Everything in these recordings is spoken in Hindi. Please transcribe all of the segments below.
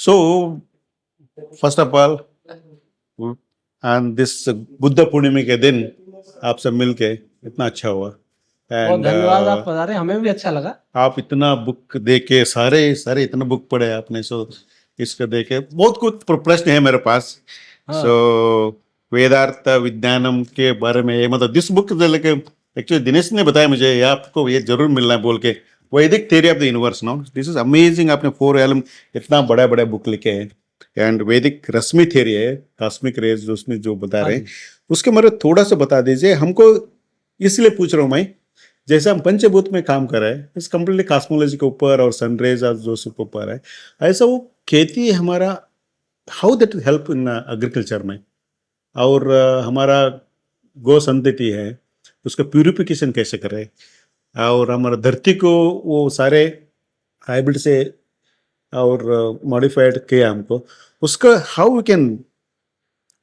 So, first of all, and this Buddha Purnima के दिन आपसे मिलके इतना अच्छा हुआ. बहुत And धन्यवाद, आप पधारे, हमें भी अच्छा लगा. आप इतना बुक देके सारे इतना बुक पढ़े आपने. सो इसको देके बहुत कुछ प्रश्न है मेरे पास. हाँ. सो वेदार्थ विज्ञानम के बारे में ये मतलब दिस बुक लेके एक्चुअली दिनेश ने बताया मुझे, ये आपको ये जरूर मिलना है बोल के. Vedic theory of the universe. No, this is amazing. आपने 4 एलम इतना बड़ा बड़ा बुक लिखे हैं. एंड वैदिक रश्मि थ्योरी है, कॉस्मिक रेज उसमें जो बता रहे हैं, उसके बारे में थोड़ा सा बता दीजिए हमको. इसलिए पूछ रहा हूँ मैं, जैसे हम पंचभूत में काम कर रहे हैं, इस कंप्लीटली कॉस्मोलॉजी के ऊपर और सनरेज और जो सब ऊपर है, ऐसा वो खेती हमारा how that help in agriculture में, और हमारा गो संतति है उसका प्यूरिफिकेशन कैसे करें, और हमारा धरती को वो सारे हाइब्रिड से और मॉडिफाइड किया हमको, उसका how we can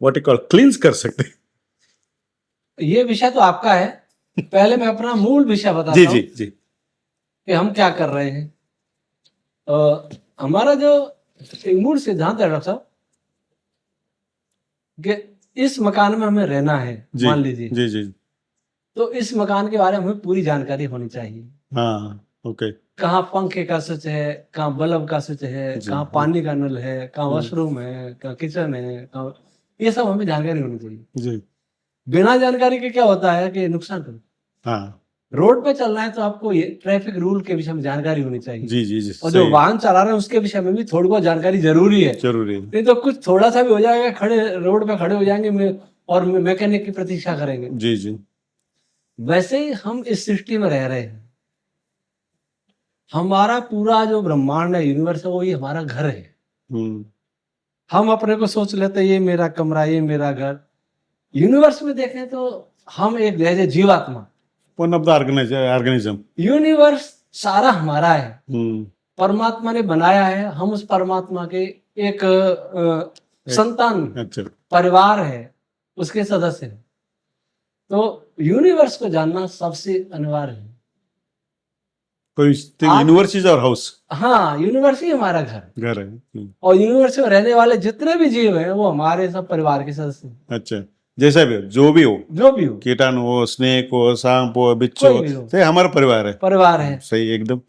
what you call cleanse कर सकते हैं. ये विषय तो आपका है. पहले मैं अपना मूल विषय बताता जी हूँ जी जी. कि हम क्या कर रहे हैं. हमारा जो एक मूल सिद्धांत है डॉक्टर साहब, कि इस मकान में हमें रहना है, जी मान लीजिए, जी जी. तो इस मकान के बारे में हमें पूरी जानकारी होनी चाहिए. हाँ, ओके. कहाँ पंखे का स्विच है, कहाँ बल्ब का स्विच है, जी. कहाँ पानी का नल है, कहाँ वॉशरूम है, कहाँ किचन है, कहाँ, ये सब हमें जानकारी होनी चाहिए. जी. बिना जानकारी के क्या होता है कि नुकसान कर. हाँ. रोड पे चलना है तो आपको ये ट्रैफिक रूल के विषय में जानकारी होनी चाहिए. जी जी जी. और जो सही. वाहन चला रहे हैं उसके विषय में भी थोड़ी बहुत जानकारी जरूरी है. जरूरी है. नहीं तो कुछ थोड़ा सा भी हो जाएगा, खड़े रोड पे खड़े हो जाएंगे और मैकेनिक की प्रतीक्षा करेंगे. जी जी. वैसे ही हम इस सृष्टि में रह रहे हैं. हमारा पूरा जो ब्रह्मांड है, यूनिवर्स है, वो ये हमारा घर है. हम अपने को सोच लेते ये मेरा कमरा, ये मेरा घर. यूनिवर्स में देखें तो हम एक जैसे जीवात्मा, one of the organism. Universe सारा हमारा है. परमात्मा ने बनाया है, हम उस परमात्मा के एक संतान, अच्छा. परिवार है, उसके सदस्य है. तो यूनिवर्स को जानना सबसे अनिवार्य है. कोई यूनिवर्स इज आवर हाउस. हाँ, यूनिवर्स ही हमारा घर है. और यूनिवर्स में रहने वाले जितने भी जीव हैं वो हमारे सब परिवार के सदस्य हैं. अच्छा, जैसा भी हो, जो भी हो, कीटाणु हो, स्नेक हो, सांप हो, बिच्छू हो, तो हमारा परिवार है. सही, एकदम.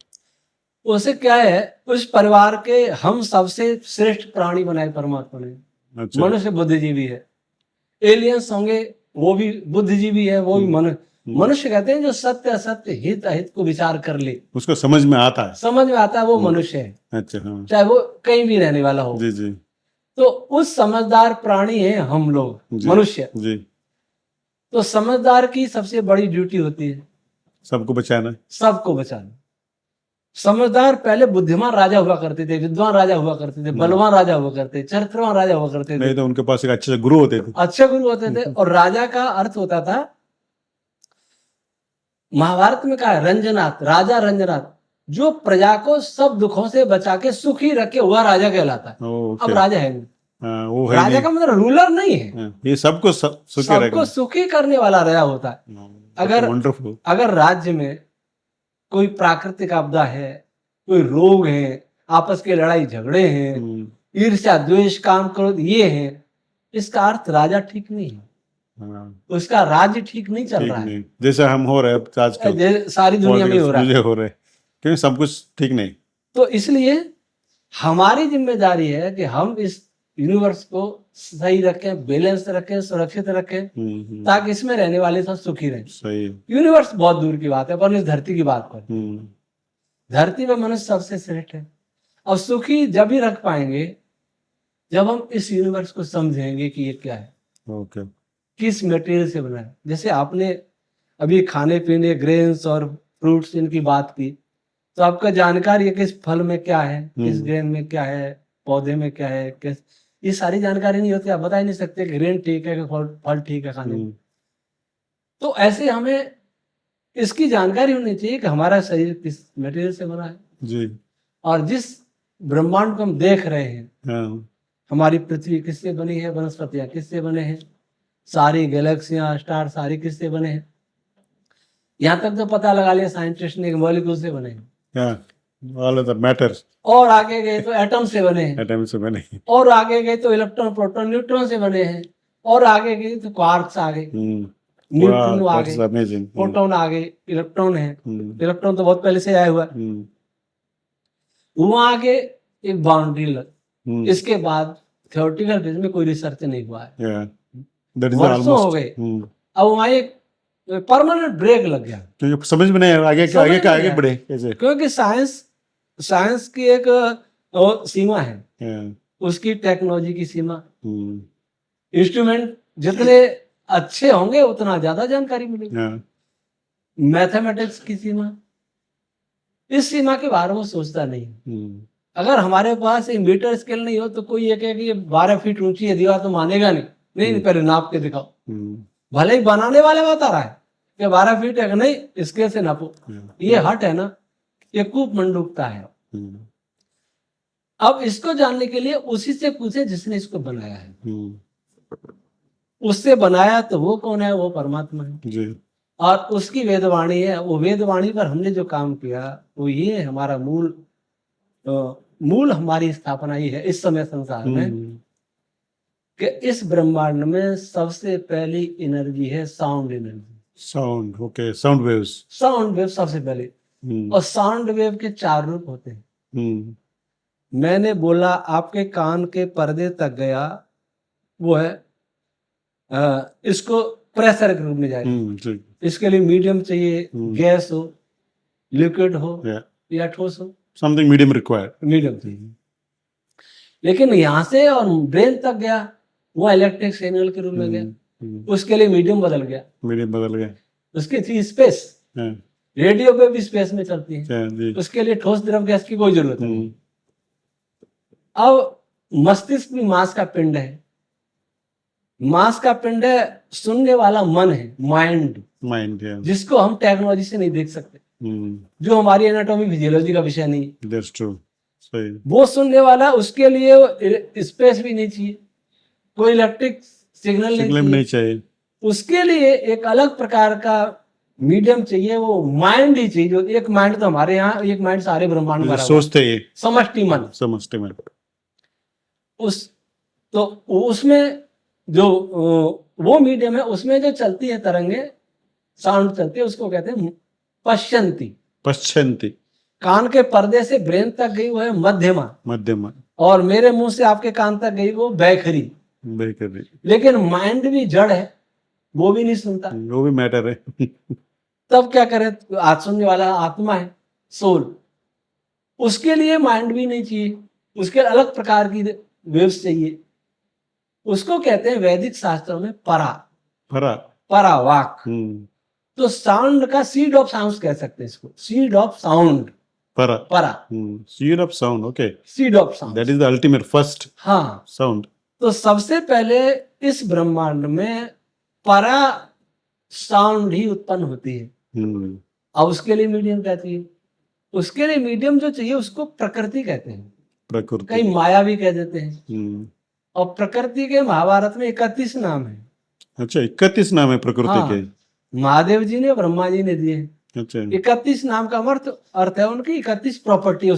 उसे क्या है, उस परिवार के हम सबसे श्रेष्ठ प्राणी बनाए परमात्मा ने. अच्छा. मनुष्य बुद्धिजीवी है. एलियंस होंगे वो भी बुद्धिजीवी है, वो भी मनुष्य कहते हैं जो सत्य असत्य हित अहित को विचार कर ले, उसको समझ में आता है, वो मनुष्य है. अच्छा. हाँ. चाहे वो कहीं भी रहने वाला हो. जी जी. तो उस समझदार प्राणी है हम लोग, मनुष्य जी. तो समझदार की सबसे बड़ी ड्यूटी होती है सबको बचाना. समझदार पहले बुद्धिमान राजा हुआ करते थे, विद्वान राजा हुआ करते थे, बलवान राजा हुआ करते थे, चरित्रवान राजा हुआ करते थे. नहीं तो उनके पास एक अच्छे गुरु होते थे. और राजा का अर्थ होता था, महाभारत में कहा है, रंजनाथ, राजा रंजनाथ, जो प्रजा को सब दुखों से बचा के सुखी रखे हुआ राजा कहलाता है. अब राजा है नहीं. वो है राजा नहीं. का मतलब रूलर नहीं है. ये सबको सुखी करने वाला राजा होता है. अगर राज्य में कोई प्राकृतिक आपदा है, कोई रोग है, आपस के लड़ाई झगड़े हैं, ईर्ष्या द्वेष काम क्रोध ये है, इसका अर्थ राजा ठीक नहीं है. उसका राज्य ठीक नहीं चल रहा है. जैसे हम हो रहे हैं आजकल, सारी दुनिया में हो रहा है, क्योंकि सब कुछ ठीक नहीं. तो इसलिए हमारी जिम्मेदारी है कि हम इस यूनिवर्स को सही रखें, बैलेंस रखें, सुरक्षित रखें, ताकि इसमें रहने वाले सब सुखी रहें. सही. यूनिवर्स बहुत दूर की बात है, पर इस धरती की बात पर, धरती में मनुष्य सबसे श्रेष्ठ है. और सुखी जब ही रख पाएंगे जब हम इस यूनिवर्स को समझेंगे कि ये क्या है. ओके. किस मटेरियल से बना है. जैसे आपने अभी खाने पीने, ग्रेन्स और फ्रूट्स इनकी बात की, तो आपका जानकारी है किस फल में क्या है, किस ग्रेन में क्या है, पौधे में क्या है, किस, ये सारी जानकारी नहीं होती. आप बता ही नहीं सकते कि ग्रेन ठीक है कि फल ठीक है खाने में. तो ऐसे हमें इसकी जानकारी होनी चाहिए कि हमारा शरीर किस मटेरियल से बना है जी. और जिस ब्रह्मांड को हम देख रहे हैं, हमारी पृथ्वी किससे बनी है, वनस्पतियां किससे बने हैं, सारी गैलेक्सियां, स्टार सारी किससे बने हैं. यहाँ तक तो पता लगा लिया साइंटिस्ट ने, मॉलिक्यूल से बने हैं. ऑल ऑफ द मैटर और आगे गए तो एटम से बने हैं, एटम से बने। और आगे गए तो इलेक्ट्रॉन प्रोटॉन न्यूट्रॉन से बने हैं, और आगे गए तो क्वार्क्स आ गए, न्यूट्रॉन आ गए, अमेजिंग। प्रोटॉन आ गए, इलेक्ट्रॉन है, इलेक्ट्रॉन तो बहुत पहले से आया हुआ है। वहां आगे एक बाउंड्री इसके बाद थ्योरेटिकल बेस में कोई रिसर्च नहीं हुआ है, वर्षों हो गए। अब वहां एक परमानेंट ब्रेक लग गया, क्योंकि समझ में नहीं आगे बढ़े कैसे, क्योंकि साइंस की एक सीमा है, उसकी टेक्नोलॉजी की सीमा, इंस्ट्रूमेंट जितने अच्छे होंगे उतना ज्यादा जानकारी मिलेगी, मैथमेटिक्स की सीमा, इस सीमा के बारे में सोचता नहीं। अगर हमारे पास एक मीटर स्केल नहीं हो तो कोई ये कहे कि ये 12 फीट ऊंची है दीवार, तो मानेगा नहीं, नहीं पहले नाप के दिखाओ। भले ही बनाने वाले बता रहा है कि 12 फीट है, नहीं स्केल से नापो, ये हट है ना, ये कूप मंडूकता है। अब इसको जानने के लिए उसी से पूछे जिसने इसको बनाया है, उससे बनाया तो वो कौन है? वो परमात्मा है जी। और उसकी वेदवाणी है, वो वेदवाणी पर हमने जो काम किया वो ये हमारा मूल हमारी स्थापना ही है इस समय संसार में, कि इस ब्रह्मांड में सबसे पहली एनर्जी है sound energy. Sound, okay, sound wave सबसे पहले। और साउंड वेव के 4 रूप होते हैं। मैंने बोला आपके कान के पर्दे तक गया, वो है इसको प्रेशर के रूप में जाएगा। इसके लिए मीडियम चाहिए, गैस हो, लिक्विड हो या ठोस हो, समथिंग मीडियम रिक्वायर्ड, मीडियम चाहिए। लेकिन यहाँ से और ब्रेन तक गया, वो इलेक्ट्रिक सिग्नल के रूप में गया, उसके लिए मीडियम बदल गया। उसकी थी स्पेस, रेडियो पे भी स्पेस में चलती है, उसके लिए ठोस द्रव गैस की कोई जरूरत नहीं। अब मस्तिष्क भी मांस का पिंड है, मांस का पिंड है, सुनने वाला मन है, माइंड जिसको हम टेक्नोलॉजी से नहीं देख सकते, जो हमारी एनाटॉमी फिजियोलॉजी का विषय नहीं। That's true. सही। वो सुनने वाला, उसके लिए स्पेस भी नहीं चाहिए, कोई इलेक्ट्रिक सिग्नल नहीं चाहिए, उसके लिए एक अलग प्रकार का मीडियम चाहिए, वो माइंड ही चाहिए। जो एक माइंड तो हमारे यहाँ, एक माइंड सारे ब्रह्मांड में सोचते हैं, समष्टि मन। उसमें जो वो मीडियम है, उसमें जो चलती है तरंगे, साउंड चलती है, उसको कहते हैं पश्चंती। कान के पर्दे से ब्रेन तक गई वो है मध्यमा, और मेरे मुंह से आपके कान तक गई वो बैखरी। लेकिन माइंड भी जड़ है, वो भी नहीं सुनता, वो भी मैटर है। तब क्या करे? आज सुनने वाला आत्मा है, सोल, उसके लिए माइंड भी नहीं चाहिए, उसके अलग प्रकार की वेव्स चाहिए। उसको कहते हैं वैदिक शास्त्रों में परावाक। तो साउंड का सीड ऑफ साउंड कह सकते हैं इसको, सीड ऑफ साउंड, परा seed of sound, okay, seed of sound, that is the ultimate first sound. तो सबसे पहले इस ब्रह्मांड में परा साउंड ही उत्पन्न होती है। अब उसके लिए मीडियम कहती है, उसके लिए मीडियम जो चाहिए उसको प्रकृति कहते हैं, कई माया भी कह देते हैं। और प्रकृति के महाभारत में 31 नाम है। अच्छा, 31 नाम है प्रकृति के? महादेव जी ने, ब्रह्मा जी ने दिए। अच्छा, 31 नाम का अर्थ है उनकी 31 प्रॉपर्टी,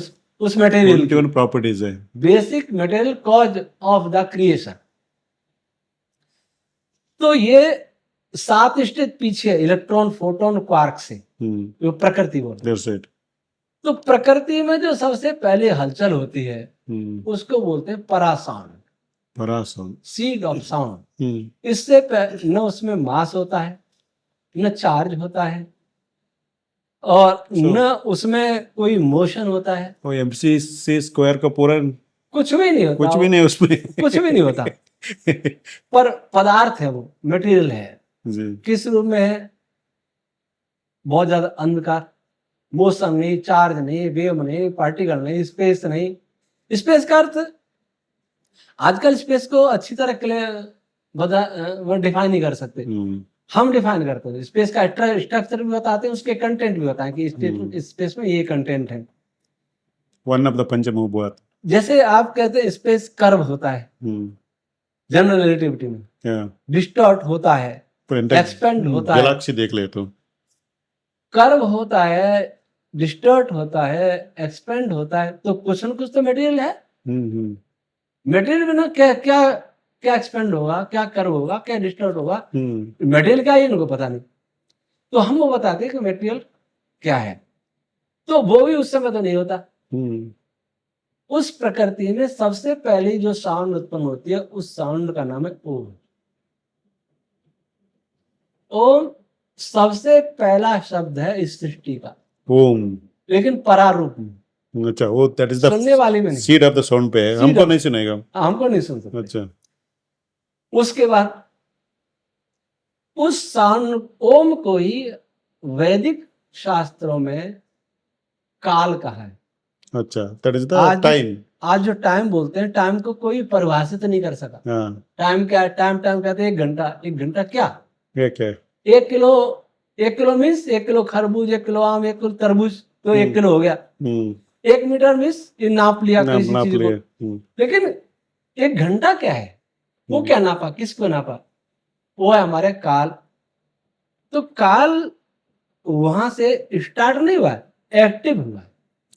उस मटेरियल की प्रॉपर्टीज है, basic material cause of the creation. तो ये 7 स्टेज पीछे, इलेक्ट्रॉन, फोटोन, क्वार्क से, वो प्रकृति बोलते। तो प्रकृति में जो सबसे पहले हलचल होती है उसको बोलते हैं परासाउंड, सीड ऑफ साउंड। इससे न उसमें मास होता है, न चार्ज होता है, और न उसमें कोई मोशन होता है, कोई MC स्क्वायर का पूरा कुछ भी नहीं होता, कुछ भी नहीं उसमें कुछ भी नहीं होता। पर पदार्थ है, वो मटेरियल है जी। किस रूप में है? बहुत ज्यादा अंधकार, मोशन नहीं, चार्ज नहीं, वेव नहीं, पार्टिकल नहीं, स्पेस नहीं। स्पेस का अर्थ, आजकल स्पेस को अच्छी तरह डिफाइन नहीं कर सकते, हम डिफाइन करते हैं। स्पेस का स्ट्रक्चर भी बताते हैं, उसके कंटेंट भी बताएं कि स्पेस में ये कंटेंट है। वन ऑफ द पंचमहाभूत, जैसे आप कहते हैं स्पेस कर्व होता है जनरल रिलेटिविटी में, डिस्टॉर्ट होता है, एक्सपेंड होता है, गैलेक्सी देख ले तो कर्व होता है, डिस्टॉर्ट होता है, एक्सपेंड होता है, तो कुछ न कुछ तो मटेरियल है। मटेरियल बिना क्या क्या क्या एक्सपेंड होगा, क्या कर्व होगा, क्या डिस्टॉर्ट होगा, मटेरियल क्या है इनको पता नहीं। तो हम वो बताते हैं कि मटेरियल क्या है, तो वो भी उस समय तो नहीं होता। उस प्रकृति में सबसे पहले जो साउंड उत्पन्न होती है, उस साउंड का नाम है ओम। ओम सबसे पहला शब्द है इस सृष्टि का, ओम, लेकिन परारूप में। अच्छा, वो दैट इज द सुनने वाले में नहीं, सीड ऑफ द साउंड पे है, हमको नहीं सुनेगा, हमको नहीं सुन सकते। अच्छा, उसके बाद उस साउंड ओम को ही वैदिक शास्त्रों में काल कहा है। अच्छा, दैट इज द टाइम। आज जो टाइम बोलते हैं, टाइम को कोई परिभाषित नहीं कर सका। टाइम क्या है? टाइम कहते हैं 1 घंटा। 1 घंटा क्या? क्या? 1 किलो मीन्स 1 किलो खरबूज, 1 किलो आम, 1 किलो तरबूज, तो 1 किलो हो गया। 1 मीटर मीन्स ये नाप लिया किसी चीज को। लेकिन 1 घंटा क्या है? वो क्या नापा, किसको नापा? वो है हमारे काल। तो काल वहां से स्टार्ट नहीं हुआ, एक्टिव हुआ।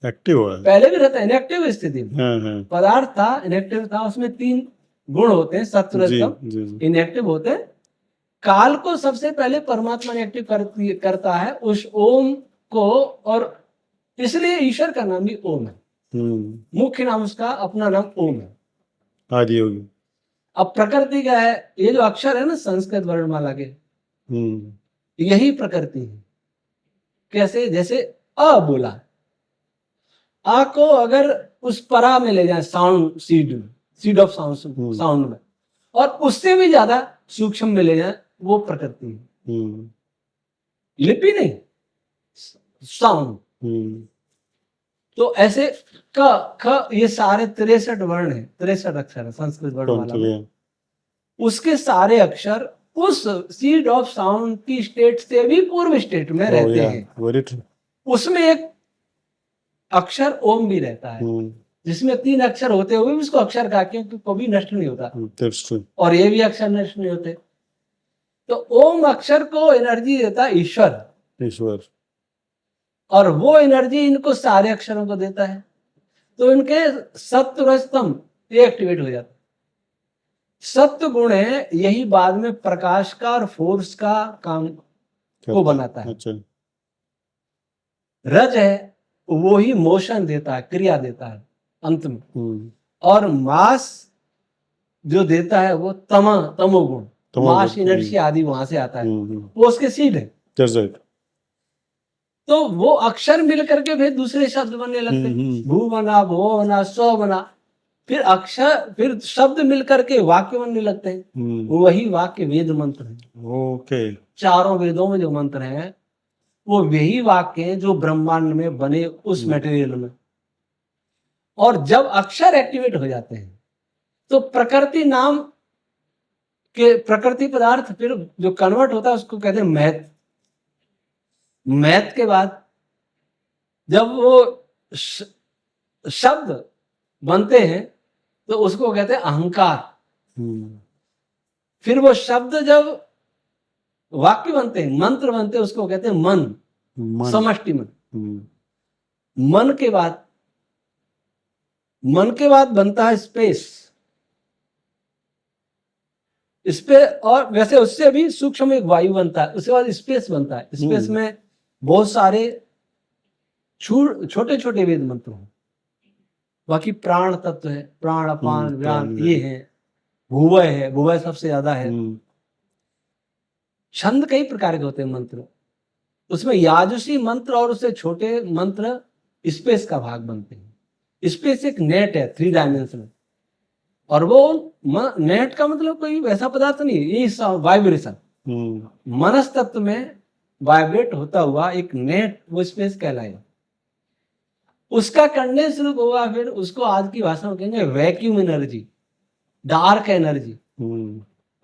एक्टिव हुआ, पहले भी रहता है इनएक्टिव स्थिति में। पदार्थ था, इनएक्टिव था, उसमें 3 गुण होते हैं, सत्व रजतम, इनएक्टिव होते हैं। काल को सबसे पहले परमात्मा ने एक्टिव करता है, उस ओम को, और इसलिए ईश्वर का नाम भी ओम है। मुख्य नाम उसका, अपना नाम ओम है, आदि योगी। अब प्रकृति का है, ये जो अक्षर है ना संस्कृत वर्णमाला के, यही प्रकृति है। कैसे? जैसे अ बोला, आ को अगर उस परा में ले जाए, साउंड सीड ऑफ साउंड में, और उससे भी ज्यादा सूक्ष्म में ले जाए, वो प्रकृति है। लिपि नहीं, साउंड। तो ऐसे क ख ये सारे 63 वर्ण है, 63 अक्षर है संस्कृत वर्णमाला में। उसके सारे अक्षर उस सीड ऑफ साउंड की स्टेट से भी पूर्व स्टेट में रहते हैं। उसमें एक अक्षर ओम भी रहता है, जिसमें 3 अक्षर होते हुए भी उसको अक्षर कहा, क्योंकि कभी नष्ट नहीं होता, और ये भी अक्षर नष्ट नहीं होते। तो ओम अक्षर को एनर्जी देता है ईश्वर, और वो एनर्जी इनको सारे अक्षरों को देता है। तो इनके सत्व रजतम ये एक्टिवेट हो जाता है। सत्व गुण है, यही बाद में प्रकाश का और फोर्स का काम को बनाता है। रज है, वो ही मोशन देता है, क्रिया देता है अंत में। और मास जो देता है वो तमोगुण, मास, इनर्जी आदि वहां से आता है, वो उसके सीड है। तो वो अक्षर मिल करके फिर दूसरे शब्द बनने लगते, भू बना, भो बना, स्व बना, फिर अक्षर, फिर शब्द मिल करके वाक्य बनने लगते हैं। वही वाक्य वेद मंत्र है। चारों वेदों में जो मंत्र हैं, वो वही वाक्य हैं जो ब्रह्मांड में बने उस मटेरियल में। और जब अक्षर एक्टिवेट हो जाते हैं, तो प्रकृति नाम के प्रकृति पदार्थ फिर जो कन्वर्ट होता है, उसको कहते हैं महत। महत के बाद जब वो शब्द बनते हैं, तो उसको कहते हैं अहंकार। फिर वो शब्द जब वाक्य बनते हैं, मंत्र बनते हैं, उसको कहते हैं मन, समष्टि मन। मन के बाद बनता है स्पेस। और वैसे उससे भी सूक्ष्म एक वायु बनता है, उसके बाद स्पेस बनता है। स्पेस में बहुत सारे छोटे छोटे वेद मंत्र हैं। बाकी प्राण तत्व है, प्राण, अपान, व्यान, ये है। भुवय है, भुवय सबसे ज्यादा है। छंद कई प्रकार के होते हैं मंत्र, उसमें याजुषी मंत्र और उससे छोटे मंत्र स्पेस का भाग बनते हैं। स्पेस एक नेट है 3 डायमेंशन, और वो नेट का मतलब कोई वैसा पदार्थ नहीं, ये वाइब्रेशन मनस तत्व में वाइब्रेट होता हुआ एक नेट, वो स्पेस कहलाएगा। उसका कंडेंस रूप होगा, फिर उसको आज की भाषा में कहेंगे vacuum energy, dark energy.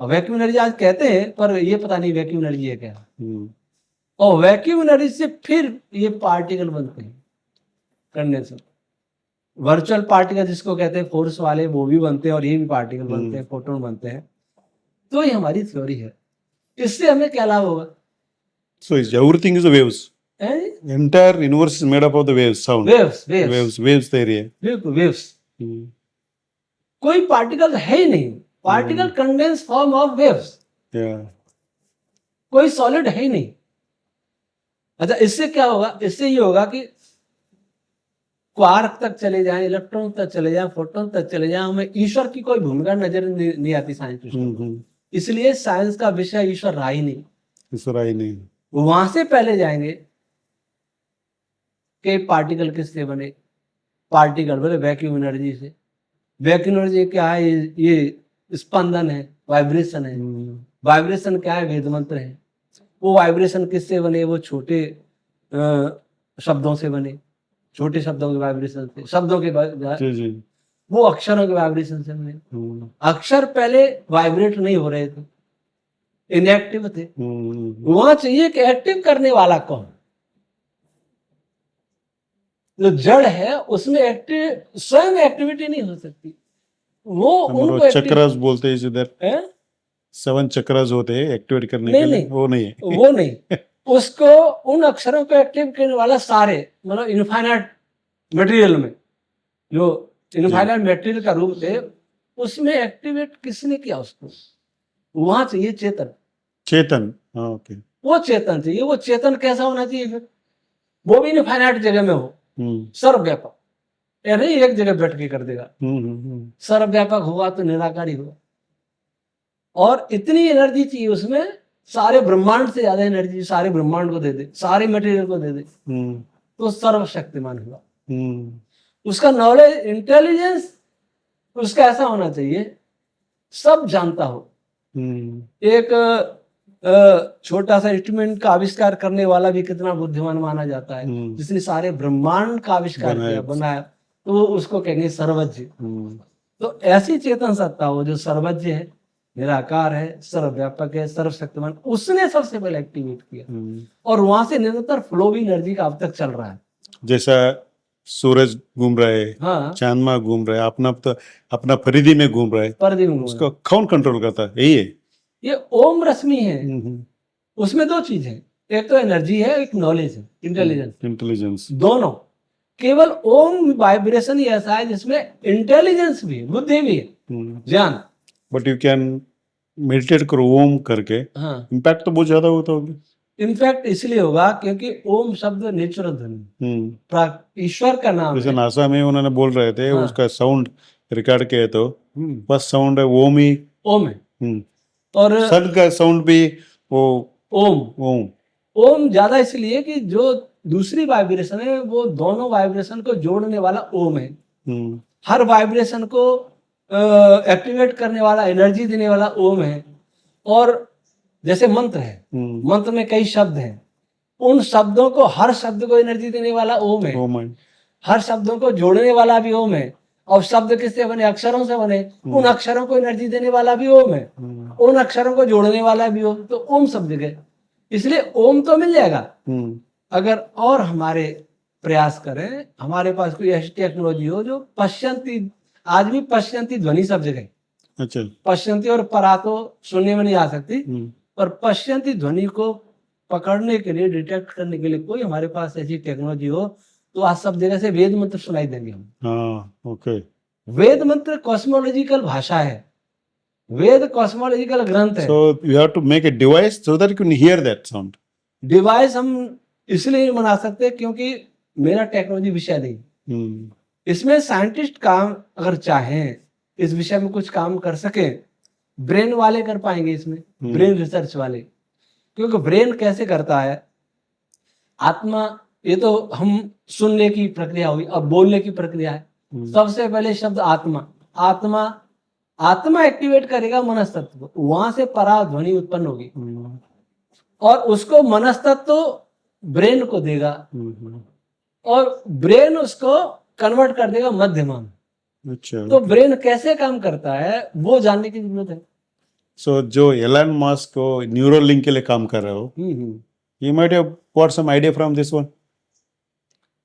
Vacuum energy आज कहते हैं, पर ये पता नहीं वैक्यूम एनर्जी है क्या। और वैक्यूम एनर्जी से फिर ये पार्टिकल बनते हैं, कंडेंसर। वर्चुअल पार्टिकल जिसको कहते हैं फोर्स वाले, वो भी बनते हैं, और ये भी पार्टिकल बनते हैं, फोटोन बनते हैं। तो ये हमारी थ्योरी है। इससे हमें क्या लाभ होगा? So everything is waves. entire universe is made up of the waves, sound. Waves theory है. बिल्कुल वेव्स. कोई पार्टिकल है ही नहीं. Particle condense form of waves. कोई सॉलिड है ही नहीं. अच्छा, इससे क्या होगा? इससे ये होगा कि क्वार्क तक चले जाएं, इलेक्ट्रॉन तक चले जाएं, फोटोन तक चले जाएं, हमें ईश्वर की कोई भूमिका नजर नहीं आती साइंस में. इसलिए साइंस का विषय ईश्वर रहा ही नहीं. ईश्वर रहा ही नहीं. वहां से पहले जाएंगे कि पार्टिकल किससे बने. पार्टिकल बोले वैक्यूम एनर्जी से. वैक्यूम एनर्जी क्या है? ये स्पंदन है, वाइब्रेशन है. वाइब्रेशन क्या है? वेद मंत्र है. वो वाइब्रेशन किससे बने? वो छोटे शब्दों से बने. छोटे शब्दों के वाइब्रेशन से. शब्दों के वो अक्षरों के वाइब्रेशन से बने. अक्षर पहले वाइब्रेट नहीं हो रहे थे, इनएक्टिव थे. वहां चाहिए कि एक्टिव करने वाला कौन. जो जड़ है उसमें एक्टिव स्वयं एक्टिविटी नहीं हो सकती. वो उनको चक्रास बोलते हैं इधर. 7 चक्रास होते हैं एक्टिवेट करने के लिए. वो नहीं है. वो नहीं. उसको उन अक्षरों को एक्टिव करने वाला सारे, मतलब इनफाइनाइट मटेरियल में जो इनफाइनाइट मटेरियल का रूप थे, उसमें एक्टिवेट किसने किया उसको? वहां चाहिए चेतन. चेतन. ओके. वो चेतन चाहिए. वो चेतन कैसा होना चाहिए फिर? वो भी इनफाइनाइट जगह में हो, सर्वव्यापक. नहीं एक जगह बैठ के कर देगा. सर्वव्यापक हुआ तो निराकारी हुआ. और इतनी एनर्जी चाहिए उसमें, सारे ब्रह्मांड से ज्यादा एनर्जी सारे ब्रह्मांड को दे दे, सारे मटेरियल को दे दे, तो सर्वशक्तिमान हुआ. उसका नॉलेज, इंटेलिजेंस उसका ऐसा होना चाहिए सब जानता हो. एक छोटा सा इंस्ट्रूमेंट का आविष्कार करने वाला भी कितना बुद्धिमान माना जाता है, जिसने सारे ब्रह्मांड का आविष्कार किया, बनाया, तो उसको कहेंगे सर्वज्ञ. तो ऐसी चेतन सत्ता हो जो सर्वज्ञ है, निराकार है, सर्वव्यापक है, सर्वशक्तिमान, उसने सबसे पहले एक्टिवेट किया. और वहां से निरंतर फ्लो भी एनर्जी का अब तक चल रहा है. जैसा सूरज घूम रहा है, हाँ, चांद में घूम रहा है, अपना परिधि में घूम रहा है, परिधि में उसको कौन कंट्रोल करता है? यही है. ये ओम रश्मि है. उसमें 2 चीज है. एक तो एनर्जी है, एक नॉलेज है, इंटेलिजेंस. दोनों. केवल ओम वाइब्रेशन ही ऐसा है जिसमें इंटेलिजेंस भी है, बुद्धि भी है, ज्ञान. बट यू कैन मेडिटेट करो ओम करके. हाँ. इम्पैक्ट तो बहुत ज्यादा होता होगा. इनफैक्ट इसलिए होगा क्योंकि ओम शब्द नेचुरल ध्वनि, ईश्वर का नाम. जैसे नासा में उन्होंने बोल रहे थे, हाँ, उसका साउंड रिकॉर्ड किया तो फर्स्ट साउंड है ओम ही. ओम है. और सन का साउंड भी वो ओम ज्यादा इसलिए कि जो दूसरी वाइब्रेशन है वो दोनों वाइब्रेशन को जोड़ने वाला ओम है. हर वाइब्रेशन को एक्टिवेट करने वाला, एनर्जी देने वाला ओम है. और जैसे मंत्र है, मंत्र में कई शब्द हैं, उन शब्दों को, हर शब्द को एनर्जी देने वाला ओम है. हर शब्दों को जोड़ने वाला भी ओम है. और शब्द किससे बने? अक्षरों से बने. उन अक्षरों को एनर्जी देने वाला भी ओम है, उन अक्षरों को जोड़ने वाला भी ओम. तो ओम शब्द है. इसलिए ओम तो मिल जाएगा अगर और हमारे प्रयास करें. हमारे पास कोई ऐसी टेक्नोलॉजी हो जो पश्यंती, आज भी पश्यंती ध्वनि सब जगह. अच्छा. पश्यंती और परा तो सुनने में नहीं आ सकती, पर पश्यंती ध्वनि को पकड़ने के लिए, डिटेक्ट करने के लिए कोई हमारे पास ऐसी टेक्नोलॉजी हो तो आज सब जगह से वेद मंत्र सुनाई देंगे हम. हाँ, ओके. वेद मंत्र कॉस्मोलॉजिकल भाषा है. वेद कॉस्मोलॉजिकल ग्रंथ है. So you have to make a device so that you can hear that sound. Device हम इसलिए नहीं बना सकते क्योंकि मेरा टेक्नोलॉजी विषय नहीं. इसमें साइंटिस्ट काम अगर चाहें, इस विषय में कुछ काम कर सके, ब्रेन वाले कर पाएंगे इसमें, ब्रेन रिसर्च वाले. क्योंकि ब्रेन कैसे करता है, आत्मा, ये तो हम सुनने की प्रक्रिया हुई, अब बोलने की प्रक्रिया है. सबसे पहले शब्द आत्मा एक्टिवेट करेगा मनस्तत्व, वहां से परा ध्वनि उत्पन्न होगी और उसको मनस्तत्व ब्रेन को देगा और ब्रेन उसको कन्वर्ट कर देगा मध्यमा में. अच्छा. तो ब्रेन कैसे काम करता है वो जानने की जरूरत है. सो जो एलन मस्क को न्यूरल लिंक के लिए काम कर रहे हो, you might have got some idea from this one.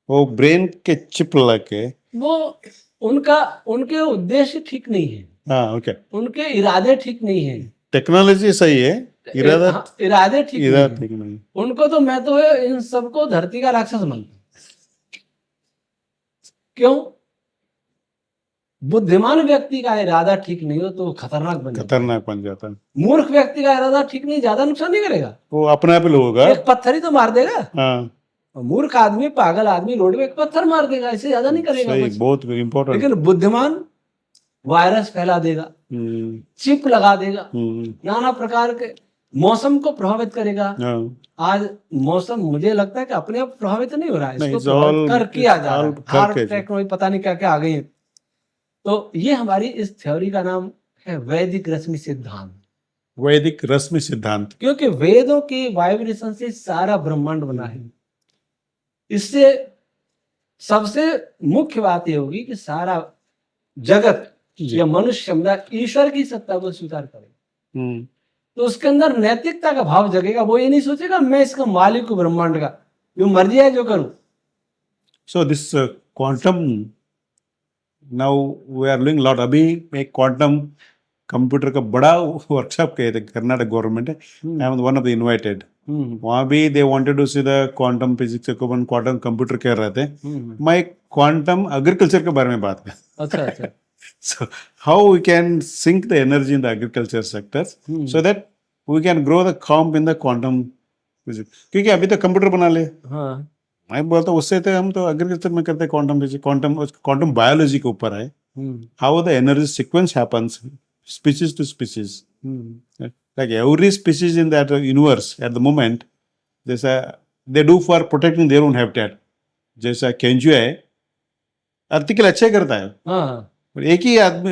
वो ब्रेन के चिप लगा के, वो उनके उद्देश्य ठीक नहीं है. हाँ, ओके. उनके इरादे ठीक नहीं है. टेक्नोलॉजी सही है, इरादा हाँ, इरादे ठीक नहीं इरादा है। ठीक नहीं। उनको तो मैं तो इन सबको धरती का राक्षस मानता हूं। क्यों? बुद्धिमान व्यक्ति का इरादा ठीक नहीं हो तो वो खतरनाक बन जाता है। खतरनाक बन जाता है। मूर्ख व्यक्ति का इरादा ठीक नहीं, ज्यादा नुकसान नहीं करेगा, वो अपने आप ही होगा। एक पत्थर ही तो मार देगा। हाँ और मूर्ख आदमी, पागल आदमी रोड में एक पत्थर मार देगा, इससे ज्यादा नहीं करेगा सही, कुछ। बहुत इम्पोर्टेंट। लेकिन बुद्धिमान वायरस फैला देगा, चिप लगा देगा, नाना प्रकार के मौसम को प्रभावित करेगा। आज मौसम मुझे लगता है कि अपने आप प्रभावित नहीं हो रहा है, इसको प्रभावित कर किया जा रहा है। हार्ट टेक्नोलॉजी पता नहीं क्या क्या आ गई है। तो ये हमारी इस थ्योरी का नाम है वैदिक रश्मि सिद्धांत। वैदिक रश्मि सिद्धांत, क्योंकि वेदों के वाइब्रेशन से सारा ब्रह्मांड बना है। इससे सबसे मुख्य बात यह होगी कि सारा जगत या मनुष्य समुदाय ईश्वर की सत्ता को स्वीकार करेगा। तो उसके अंदर नैतिकता का भाव जगेगा। वो ये नहीं सोचेगा मैं इसका मालिक हूं ब्रह्मांड का, जो मर्जी है जो करूं। So this quantum, now we are doing lot. अभी एक क्वांटम कंप्यूटर का बड़ा वर्कशॉप किए थे, कर्नाटक गवर्नमेंट है, I am one of the invited. वहां भी they wanted to see the quantum physics को, क्वांटम कंप्यूटर कह रहे थे। मैं क्वांटम एग्रीकल्चर के बारे में बात कर। अच्छा अच्छा। So how we can sink the energy in the agriculture sectors so that we can grow the comp in the quantum physics. क्योंकि अभी तो कंप्यूटर बना ले। हाँ। मैं बोलता हूँ उससे तो हम तो एग्रीकल्चर में करते हैं क्वांटम फिजिक्स, क्वांटम बायोलॉजी के ऊपर है। How the energy sequence happens species to species, like every species in that universe at the moment, जैसा they do for protecting their own habitat। जैसा केंचुआ है धरती के लिए अच्छा करता है। हाँ। एक ही आदमी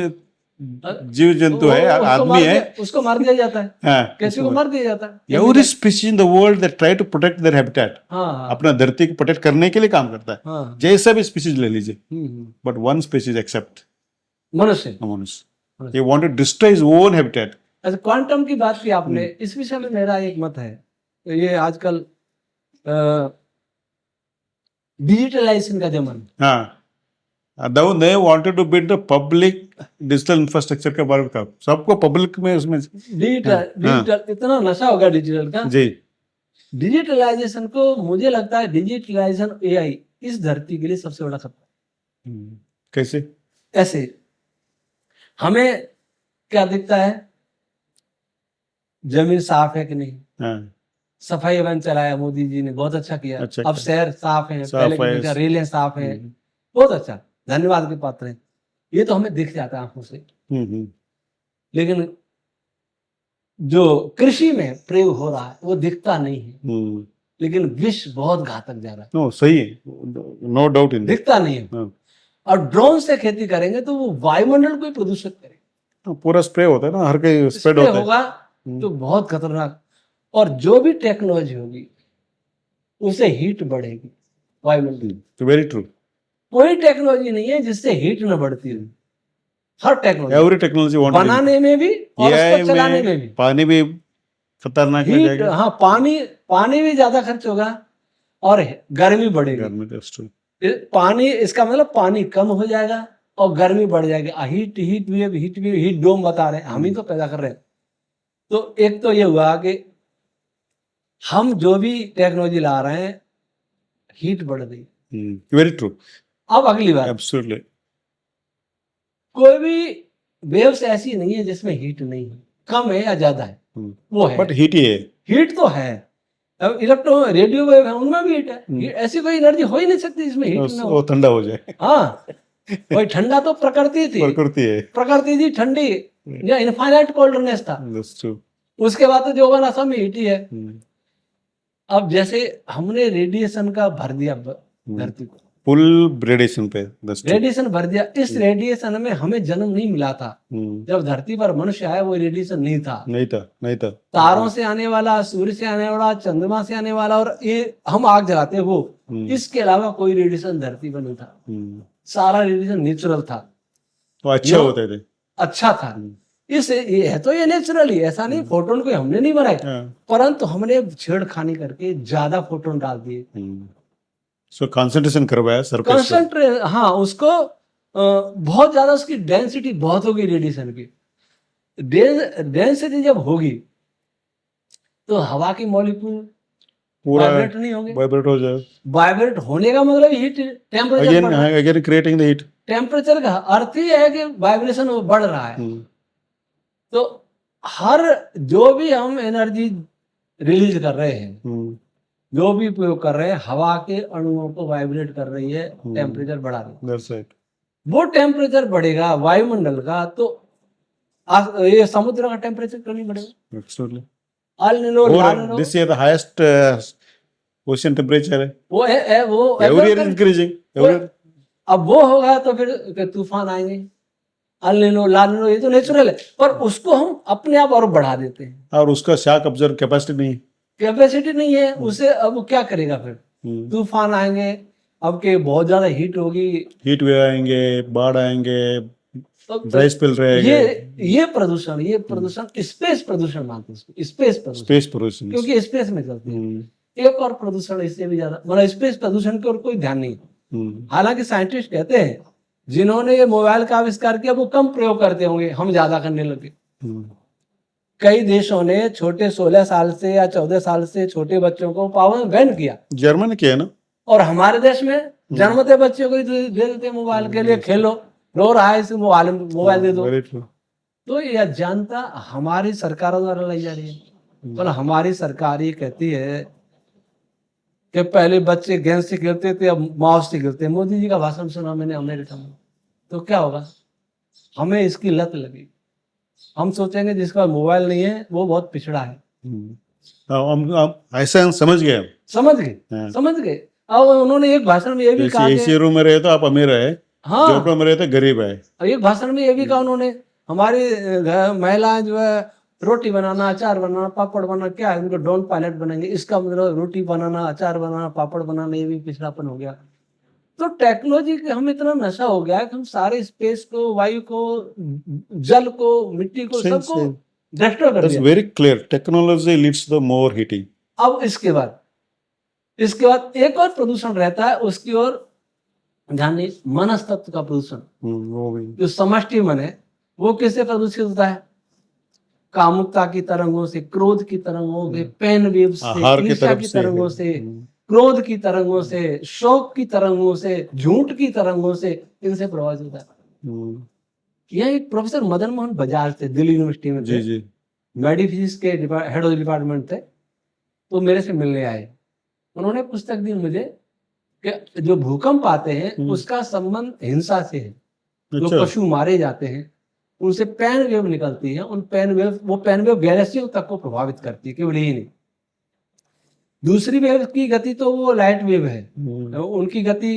जीव जंतु है, आदमी है, उसको मार दिया जाता है। हाँ, कैसे को मार दिया जाता है। Every species in the world that try to protect their habitat, हाँ, अपना धरती को प्रोटेक्ट करने के लिए काम करता है। हाँ, जैसा भी स्पीशीज ले लीजिए, बट वन स्पीशीज एक्सेप्ट मनुष्य, he wanted to destroy his own habitat। अच्छा, क्वांटम की बात की आपने, इस विषय में मेरा एक मत है। ये आजकल डिजिटलाइजेशन का जमाना। हाँ, they wanted to build the public digital infrastructure के बारे में, सबको पब्लिक में उसमें डिजिटल इतना नशा होगा डिजिटल का जी। डिजिटलाइजेशन को मुझे लगता है डिजिटलाइजेशन एआई इस धरती के लिए सबसे बड़ा खतरा। कैसे? ऐसे हमें क्या दिखता है, जमीन साफ है कि नहीं। हाँ, सफाई अभियान चलाया मोदी जी ने, बहुत अच्छा किया। अच्छा, अब शहर साफ है, साफ पहले की है। अपेक्षा रेलें साफ है, बहुत अच्छा, धन्यवाद के पात्र हैं। ये तो हमें दिख जाता है आंखों से। लेकिन जो कृषि में प्रयोग हो रहा है वो दिखता नहीं है। लेकिन विष बहुत घातक जा रहा है। नो, सही है, नो डाउट इन दिखता नहीं है। और ड्रोन से खेती करेंगे तो वो वायुमंडल को ही प्रदूषित करेगा। पूरा स्प्रे होता है ना, हर कहीं स्प्रेड होता है। होगा तो बहुत खतरनाक। और जो भी टेक्नोलॉजी होगी उससे हीट बढ़ेगी वायुमंडल। Very true. कोई टेक्नोलॉजी नहीं है जिससे हीट न बढ़ती है। हर टेक्नोलॉजी, एवरी टेक्नोलॉजी बनाने में भी और उसको चलाने में भी। पानी भी खतरनाक हो जाएगा। हाँ, पानी भी ज्यादा खर्च होगा और गर्मी बढ़ेगी। पानी, इसका मतलब पानी कम हो जाएगा और गर्मी बढ़ जाएगी। हीट डोम बता रहे हैं, हम ही तो पैदा कर रहे हैं। तो एक तो ये हुआ कि हम जो भी टेक्नोलॉजी ला रहे हैं हीट बढ़ गई। Very true. अब अगली बात, एब्सोल्युटली, कोई भी वेव्स ऐसी नहीं है जिसमें हीट नहीं है, कम है या ज्यादा है, वो है। बट हीट ही है। हीट तो है। अब इलेक्ट्रो रेडियो वेव है, उनमें भी हीट है। ऐसी कोई एनर्जी हो ही नहीं सकती जिसमें हीट ना हो। ठंडा हो जाए। हाँ, कोई ठंडा तो प्रकृति थी, प्रकृति थी ठंडी, या इनफाइनाइट कोल्डनेस था। उसके बाद तो जो होगा ना सब में हीट ही है। अब जैसे हमने रेडिएशन का भर दिया धरती को, फुल रेडिएशन पे रेडिएशन भर दिया। इस रेडिएशन में हमें जन्म नहीं मिला था। जब धरती पर मनुष्य आया वो रेडिएशन नहीं था। तारों से आने वाला, सूर्य से आने वाला, चंद्रमा से आने वाला, और ये हम आग जलाते हैं वो, इसके अलावा कोई रेडिएशन धरती पर नहीं था। सारा रेडिएशन नेचुरल था। तो अच्छे होते थे, अच्छा था। ये है तो ये नेचुरल ही, ऐसा नहीं फोटोन कोई हमने नहीं बनाए, परंतु हमने छेड़खानी करके ज्यादा फोटोन डाल दिए। सो कंसंट्रेशन करवाया सरफेस पे। हाँ, उसको बहुत ज्यादा, उसकी डेंसिटी बहुत होगी रेडिएशन की। डेंसिटी जब होगी तो हवा के मॉलिक्यूल पूरा वाइब्रेट नहीं होंगे। वाइब्रेट हो जाए, वाइब्रेट होने का मतलब हीट टेम्परेचर अगेन बढ़ रहा है। Again creating the heat. Temperature का अर्थ ही है कि वाइब्रेशन बढ़ रहा है। तो हर जो भी हम एनर्जी रिलीज कर रहे हैं, जो भी प्रयोग कर रहे हैं, हवा के अणुओं को वाइब्रेट कर रही है, टेम्परेचर बढ़ा रही है। That's right. वो टेम्परेचर बढ़ेगा वायुमंडल का, तो ये समुद्र का टेम्परेचर क्यों नहीं बढ़ेगा? Absolutely. अल निनो ला निनो, This year the highest ocean temperature है। वो है वो Every year is increasing. Every year. अब वो होगा तो फिर तूफान आएंगे, अल निनो ला निनो, ये तो नेचुरल है, पर उसको हम अपने आप और बढ़ा देते हैं। और उसका शॉक ऑब्जर्व कैपेसिटी नहीं है। कैपेसिटी नहीं है उसे, अब वो क्या करेगा फिर? तूफान आएंगे, अब के बहुत ज्यादा हीट होगी, हीट वेव आएंगे, बाढ़ आएंगे, तो ड्राई स्पेल रहेगा। ये प्रदूषण स्पेस प्रदूषण मानते हैं इसको, स्पेस पोल्यूशन, क्योंकि स्पेस में चलती है। एक और प्रदूषण इससे भी ज्यादा, मतलब स्पेस प्रदूषण की ओर कोई ध्यान नहीं है। हालांकि साइंटिस्ट कहते हैं जिन्होंने ये मोबाइल का आविष्कार किया वो कम प्रयोग करते होंगे, हम ज्यादा करने लगे। कई देशों ने छोटे 16 साल से या 14 साल से छोटे बच्चों को पावर बैन किया। जर्मन किया ना। और हमारे देश में जन्मते बच्चों को दे देते मोबाइल के लिए, खेलो, रो रहा है इसे मोबाइल दे दो। तो यह जानता हमारी सरकारों द्वारा लाई जा रही है। पर हमारी सरकार ये कहती है कि पहले बच्चे गेंद से खेलते थे, अब माउस से खेलते हैं। मोदी जी का भाषण सुना मैंने अमेरिका में, तो क्या होगा? हमें इसकी लत लगी। हम सोचेंगे जिसका मोबाइल नहीं है वो बहुत पिछड़ा है। हम ऐसा हम समझ गए। अब उन्होंने एक भाषण में ये भी कहा, एसी रूम में रहे तो आप अमीर है, हाँ, झोपड़े में रहे तो गरीब है। एक भाषण में ये भी कहा उन्होंने, हमारी महिलाएं जो है रोटी बनाना, अचार बनाना, पापड़ बनाना, क्या है उनको ड्रोन पायलट बनेंगे। इसका मतलब रोटी बनाना, अचार बनाना, पापड़ बनाना, ये भी पिछड़ापन हो गया। तो टेक्नोलॉजी के हम इतना नशा हो गया है कि हम सारे स्पेस को, वायु को, जल को, मिट्टी को, सबको डिस्ट्रॉय कर दिया। Very clear, technology leads the more heating. अब इसके बाद एक और प्रदूषण रहता है, उसकी ओर ध्यान नहीं, मनस्तत्व का प्रदूषण। जो समष्टि मन है वो किससे प्रदूषित होता है? कामुकता की तरंगों से, क्रोध की तरंगों से, पेन वेव से, ईर्ष्या की तरंगों से, क्रोध की तरंगों से, शोक की तरंगों से, झूठ की तरंगों से, इनसे प्रभावित होता है। यह एक प्रोफेसर मदन मोहन बजाज थे, दिल्ली यूनिवर्सिटी में थे, मेडिफिजिक्स के हेड ऑफ डिपार्टमेंट थे। तो मेरे से मिलने आए, उन्होंने पुस्तक दी मुझे कि जो भूकंप आते हैं उसका संबंध हिंसा से है। जो पशु मारे जाते हैं उनसे पैन वेव निकलती है, वो पैन वेव गैलेक्सियों तक को प्रभावित करती है, केवल यही नहीं। दूसरी वेव की गति तो वो लाइट वेव है, उनकी गति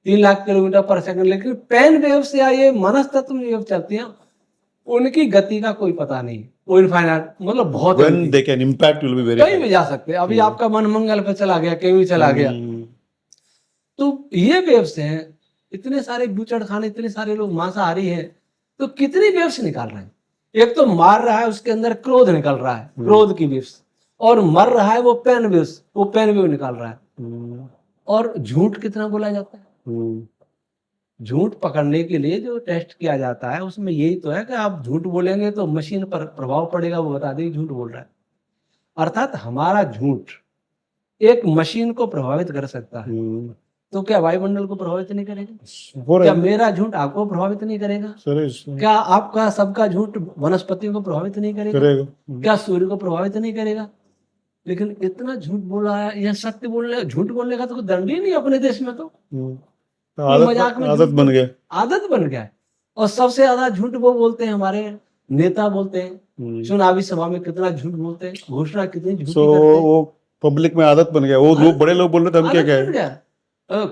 3 लाख किलोमीटर पर सेकंड, लेकिन पैन वेव से या ये मनस्तत्व वेव चलती है, उनकी गति का कोई पता नहीं, वो इनफाइनाइट, मतलब बहुत कहीं भी जा सकते हैं। अभी आपका मन मंगल पे चला गया, कहीं भी चला गया। तो ये वेव्स हैं, इतने सारे बूचड़ खाने, इतने सारे लोग मांसाहारी हैं, तो कितनी वेव्स निकाल रहे हैं? एक तो मार रहा है, उसके अंदर क्रोध निकल रहा है, क्रोध की वेव्स, और मर रहा है वो पेन वेव्स, वो पेन वेव निकाल रहा है। और झूठ कितना बोला जाता है? झूठ पकड़ने के लिए जो टेस्ट किया जाता है उसमें यही तो है कि आप झूठ बोलेंगे तो मशीन पर प्रभाव पड़ेगा, वो बता देगी झूठ बोल रहा है। अर्थात हमारा झूठ एक मशीन को प्रभावित कर सकता है, तो क्या वायुमंडल को प्रभावित नहीं करेगा? क्या मेरा झूठ आपको प्रभावित नहीं करेगा? क्या आपका सबका झूठ वनस्पतियों को प्रभावित नहीं करेगा? क्या सूर्य को प्रभावित नहीं करेगा? लेकिन इतना झूठ बोल रहा है, यह सत्य बोलने, झूठ बोलने का तो कोई दंड ही नहीं अपने देश में। तो मजाक में आदत बन गया है। और सबसे ज्यादा झूठ वो बोलते हैं, हमारे नेता बोलते हैं, चुनावी सभा में कितना झूठ बोलते हैं, घोषणा कितनी झूठी करते हैं। वो पब्लिक में आदत बन गया, वो लोग बड़े लोग बोल रहे थे, हम क्या कहें।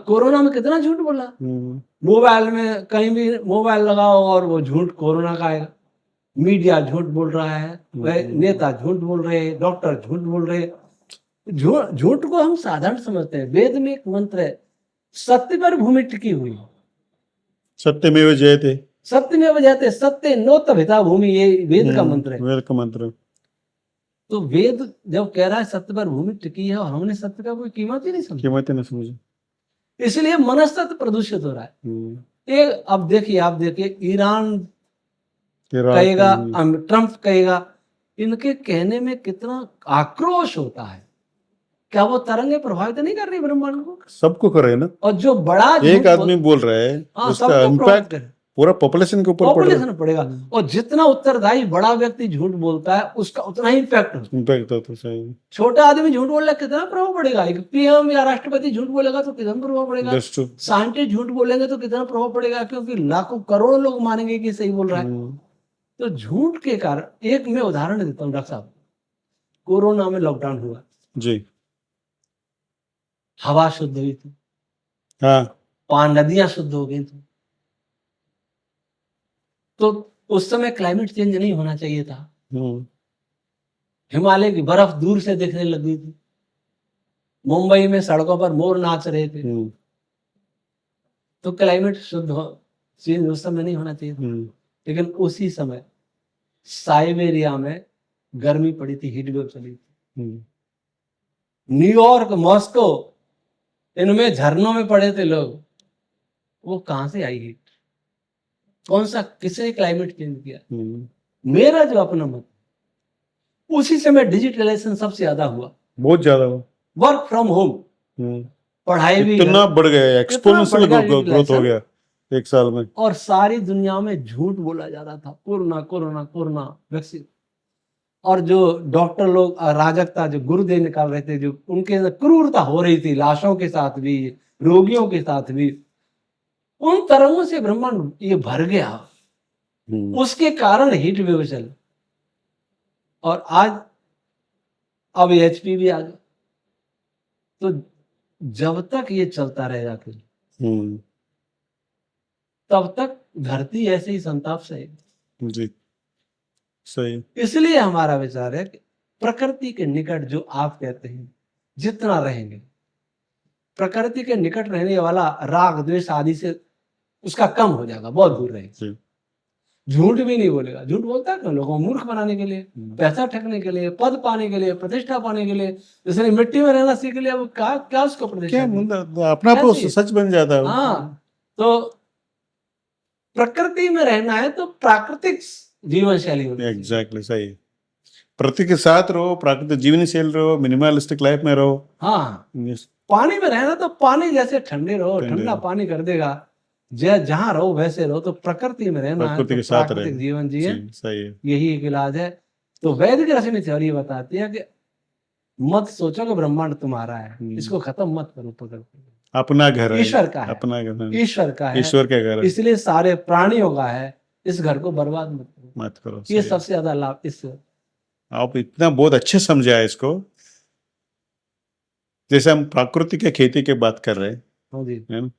कोरोना में कितना झूठ बोला, मोबाइल में कहीं भी मोबाइल लगाओ और वो झूठ कोरोना का आएगा। मीडिया झूठ बोल रहा है, नेता झूठ बोल रहे हैं, डॉक्टर झूठ बोल रहे हैं। झूठ को हम साधारण समझते हैं। वेद में एक मंत्र है, सत्य पर भूमि टिकी हुई, सत्यमेव जयते, सत्यमेव जयते, सत्य नोत भिता भूमि, ये वेद का मंत्र है। वेद का मंत्र। तो वेद जब कह रहा है सत्य पर भूमि टिकी है, और हमने सत्य का कोई कीमत ही नहीं समझा, इसलिए मनस्तत्व प्रदूषित हो रहा है। ये अब देखिए, आप देखिए, ईरान कहेगा, ट्रंप कहेगा इनके कहने में कितना आक्रोश होता है। क्या वो तरंगे प्रभावित नहीं कर रही ब्रह्मांड को? सबको करे ना, और जो बड़ा एक आदमी बोल रहा है हाँ, उसका सबको इम्पैक्ट प्रभावित पूरा पॉपुलेशन के ऊपर पड़ रहा पॉपुलेशन पड़ेगा। और जितना उत्तरदायी बड़ा व्यक्ति झूठ बोलता है उसका उतना ही इम्पैक्ट होता है। इम्पैक्ट होता है, सही। छोटा आदमी झूठ बोल रहा है, कितना प्रभाव पड़ेगा? एक पीएम या राष्ट्रपति झूठ बोलेगा तो कितना प्रभाव पड़ेगा? That's true. साइंटिस्ट झूठ बोलेंगे तो कितना प्रभाव पड़ेगा? क्योंकि लाखों करोड़ों लोग मानेंगे कि सही बोल रहा है। तो झूठ के कारण एक मैं उदाहरण देता हूँ डॉक्टर साहब। कोरोना में लॉकडाउन हुआ जी, हवा शुद्ध हुई थी, हाँ, नदियां शुद्ध हो गई थी, तो उस समय क्लाइमेट चेंज नहीं होना चाहिए था। हिमालय की बर्फ दूर से दिखने लगी थी, मुंबई में सड़कों पर मोर नाच रहे थे, तो क्लाइमेट चेंज उस समय नहीं होना चाहिए था। लेकिन उसी समय साइबेरिया में गर्मी पड़ी थी, हीट वेव चली थी। न्यूयॉर्क, मॉस्को, इनमें झरनों में पड़े थे लोग। वो कहां से आई हीट? कौन सा, किसने क्लाइमेट चेंज किया? मेरा जो अपना मत, उसी समय डिजिटलाइजेशन सबसे ज्यादा हुआ, बहुत ज्यादा हुआ। वर्क फ्रॉम होम, पढ़ाई भी इतना बढ़ गया, एक्सपोनेंशियल ग्रोथ हो गया एक साल में। और सारी दुनिया में झूठ बोला जा रहा था, कोरोना कोरोना कोरोना वैक्सीन। और जो डॉक्टर लोग अराजकता जो गुरुदेव निकाल रहे थे, जो उनके क्रूरता हो रही थी लाशों के साथ भी, रोगियों के साथ भी, उन तरंगों से ब्रह्मांड ये भर गया। उसके कारण हीट वेव चल। और आज अब एचपीवी आ गया। तो जब तक ये चलता रहेगा तब तक धरती ऐसे ही संताप सहेगी। जी, सही। इसलिए हमारा विचार है कि प्रकृति के निकट, जो आप कहते हैं, जितना रहेंगे, प्रकृति के निकट रहने वाला राग द्वेष आदि से उसका कम हो जाएगा, बहुत दूर रहेगा। झूठ भी नहीं बोलेगा। झूठ बोलता है क्यों? लोगों को मूर्ख बनाने के लिए, पैसा ठगने के लिए, पद पाने के लिए, प्रतिष्ठा पाने के लिए। जैसे मिट्टी में रहना सीख लिया, वो क्या उसको प्रतिष्ठा, अपना तो सच बन जाता है। हाँ, तो प्रकृति में रहना है तो प्राकृतिक जीवन शैली होनी। एग्जैक्टली, सही। प्रकृति के साथ रहो, प्राकृतिक जीवन शैली रहो, मिनिमलिस्टिक लाइफ में रहो। हाँ, पानी में रहना तो पानी जैसे ठंडे रहो, ठंडा पानी कर देगा। जहां रहो वैसे रहो। तो प्रकृति में रहना है, तो प्राकृतिक जीवन जिए, सही है। यही एक इलाज है। तो वैदिक रश्मि थ्योरी बताती है कि मत सोचो कि ब्रह्मांड तुम्हारा है, इसको खत्म मत करो। प्रकृति अपना घर है, ईश्वर का है, अपना घर, ईश्वर का है, ईश्वर का घर है। इसलिए सारे प्राणियों का है। इस घर को बर्बाद मत करो। ये सबसे ज्यादा लाभ इससे। आप इतना बहुत अच्छे समझा है इसको। जैसे हम प्राकृतिक के खेती की बात कर रहे हैं,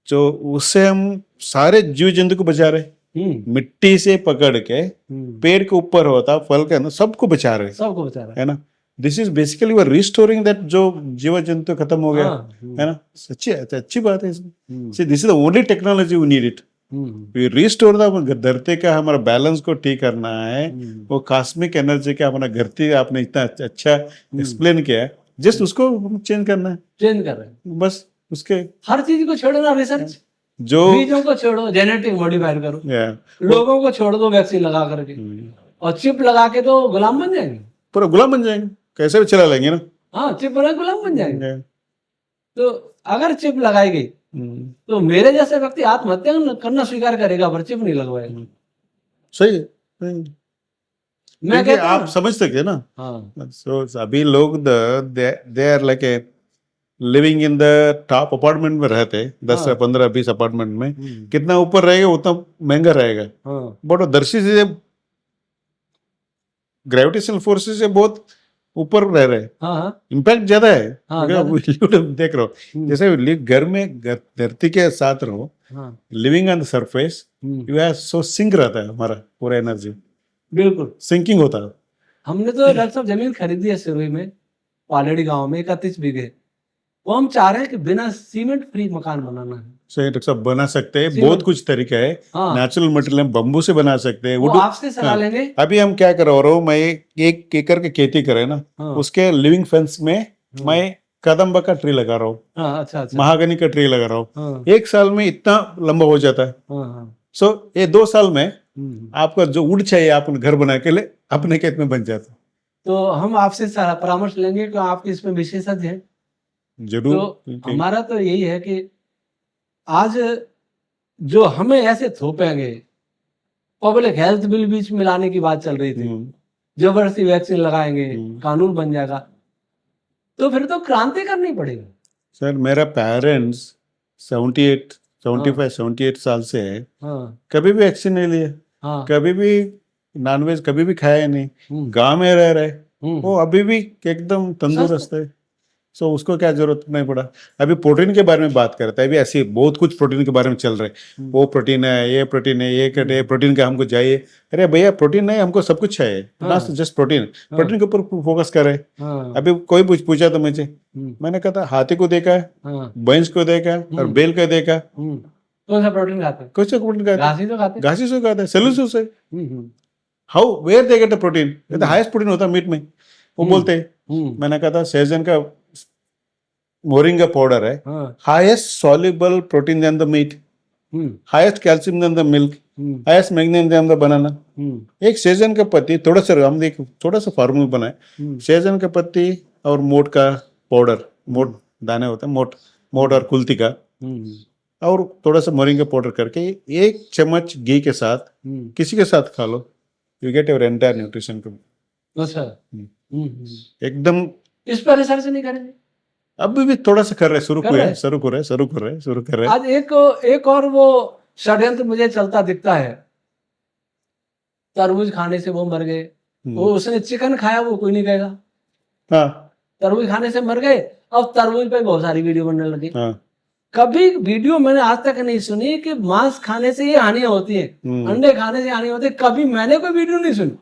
जो उससे हम सारे जीव जंतु को बचा रहे, मिट्टी से पकड़ के पेड़ के ऊपर होता फल का, सबको बचा रहे, है ना। This is basically we restoring that, जो जीव जंतु खत्म हो गया, है ना। सच्ची अच्छी बात है इसमें। This is the only technology we need it. We restore the धरती का, हमारा बैलेंस को ठीक करना है। वो कॉस्मिक एनर्जी का हमारा धरती, आपने इतना अच्छा एक्सप्लेन किया, जस्ट उसको चेंज करना है, चेंज कर रहे हैं बस। उसके हर चीज को छोड़ो ना, रिसर्च, जो बीजों को छोड़ो, जेनेटिक मॉडिफाई करो, लोगों को छोड़ दो वैक्सीन लगा करके, और चिप लगा के तो गुलाम बन जाएंगे, पूरा गुलाम बन जाएंगे। कैसे भी चला लेंगे ना। हाँ, चिप लगा गुलाम बन जाएंगे। तो अगर चिप लगाई गई तो मेरे जैसे व्यक्ति आत्महत्या करना स्वीकार करेगा, पर चिप नहीं लगवाएगा। सही है। मैं कहता आप समझ सकते ना। हाँ। So, अभी लोग they are like a living in the top apartment में रहते, 10 से 15 20 अपार्टमेंट में, कितना ऊपर रहेगा उतना महंगा रहेगा। बट दर्शी से ग्रेविटेशनल फोर्सेस से बहुत ऊपर रह रहे, इम्पैक्ट ज्यादा है। देख रहे हो, जैसे घर में धरती के साथ रहो, living on the surface, you are so sync रहता है हमारा पूरा एनर्जी, बिल्कुल सिंकिंग होता है। हमने तो डॉक्टर साहब जमीन खरीदी है सिरोही में, पालेड़ी गांव में 31 बीघे। वो हम चाह रहे हैं कि बिना सीमेंट फ्री मकान बनाना है। सही डॉक्टर साहब, बना सकते हैं, बहुत कुछ तरीका है। नेचुरल मटेरियल बम्बू से बना सकते हैं। वो आपसे सलाह लेंगे। अभी हम क्या कर रहा हूँ, मैं 1 एकड़ की खेती करे ना, उसके लिविंग फेंस में मैं कदम्बा का ट्री लगा रहा हूँ। अच्छा। महागनी का ट्री लगा रहा हूँ। 1 साल में इतना लंबा हो जाता है। सो ये 2 साल में आपका जो वुड चाहिए आप घर बना के ले अपने खेत में बन जाता। तो हम आपसे सारा परामर्श लेंगे कि आप इसमें विशेषज्ञ हैं। जरूर। तो हमारा तो यही है कि आज जो हमें ऐसे थोपेंगे, पब्लिक हेल्थ बिल बीच में लाने की बात चल रही थी, जबरदस्ती वैक्सीन लगाएंगे, कानून बन जाएगा, तो फिर तो क्रांति करनी पड़ेगी। सर मेरा पेरेंट्स 78 साल से है, कभी भी वैक्सीन नहीं लिए, कभी भी नॉनवेज कभी भी खाया नहीं, गांव में रह रहे, वो अभी भी एकदम तंदुरुस्त है। सो उसको क्या जरूरत नहीं पड़ा। अभी प्रोटीन के बारे में बात करता है, अभी ऐसे बहुत कुछ प्रोटीन के बारे में चल रहे हैं, वो प्रोटीन है, ये प्रोटीन है, ये कट है, प्रोटीन का हमको चाहिए। अरे भैया प्रोटीन नहीं, हमको सब कुछ चाहिए, नॉट जस्ट प्रोटीन। प्रोटीन के ऊपर फोकस करे। अभी कोई पूछा तो मुझे, मैंने कहा था हाथी को देखा है, भैंस को देखा है और बैल को देखा, कौन सा प्रोटीन खाते हैं? कौन सा प्रोटीन खाते? घासी तो खाते हैं। घासी से खाते हैं, सेलुलोज से। How where they get the protein? Highest protein होता है मीट में, वो बोलते हैं। मैंने कहा था सेजन का मोरिंगा पाउडर है, highest soluble protein than the meat, highest calcium than the milk, highest magnesium than the banana. एक सेजन का पत्ती, थोड़ा सा फार्मूला बनाए, सेजन का पत्ती और मोट का पाउडर, मोट दाने होते हैं, मोट और कुल्थी का, और थोड़ा सा मोरिंगा पाउडर करके 1 चम्मच घी के साथ किसी के साथ खा लो, you get your entire nutrition. अच्छा, एकदम। इस पर रिसर्च नहीं करेंगे? अभी भी थोड़ा सा कर रहे, शुरू कर रहे। आज एक और वो षड्यंत्र मुझे चलता दिखता है, तरबूज खाने से वो मर गए, वो उसने चिकन खाया वो कोई नहीं कहेगा। हाँ, तरबूज खाने से मर गए, अब तरबूज पे बहुत सारी वीडियो बनने लगी। हाँ। कभी वीडियो मैंने आज तक नहीं सुनी कि मांस खाने से ये हानियां होती है, अंडे खाने से हानियां होती है, कभी मैंने कोई वीडियो नहीं सुनी।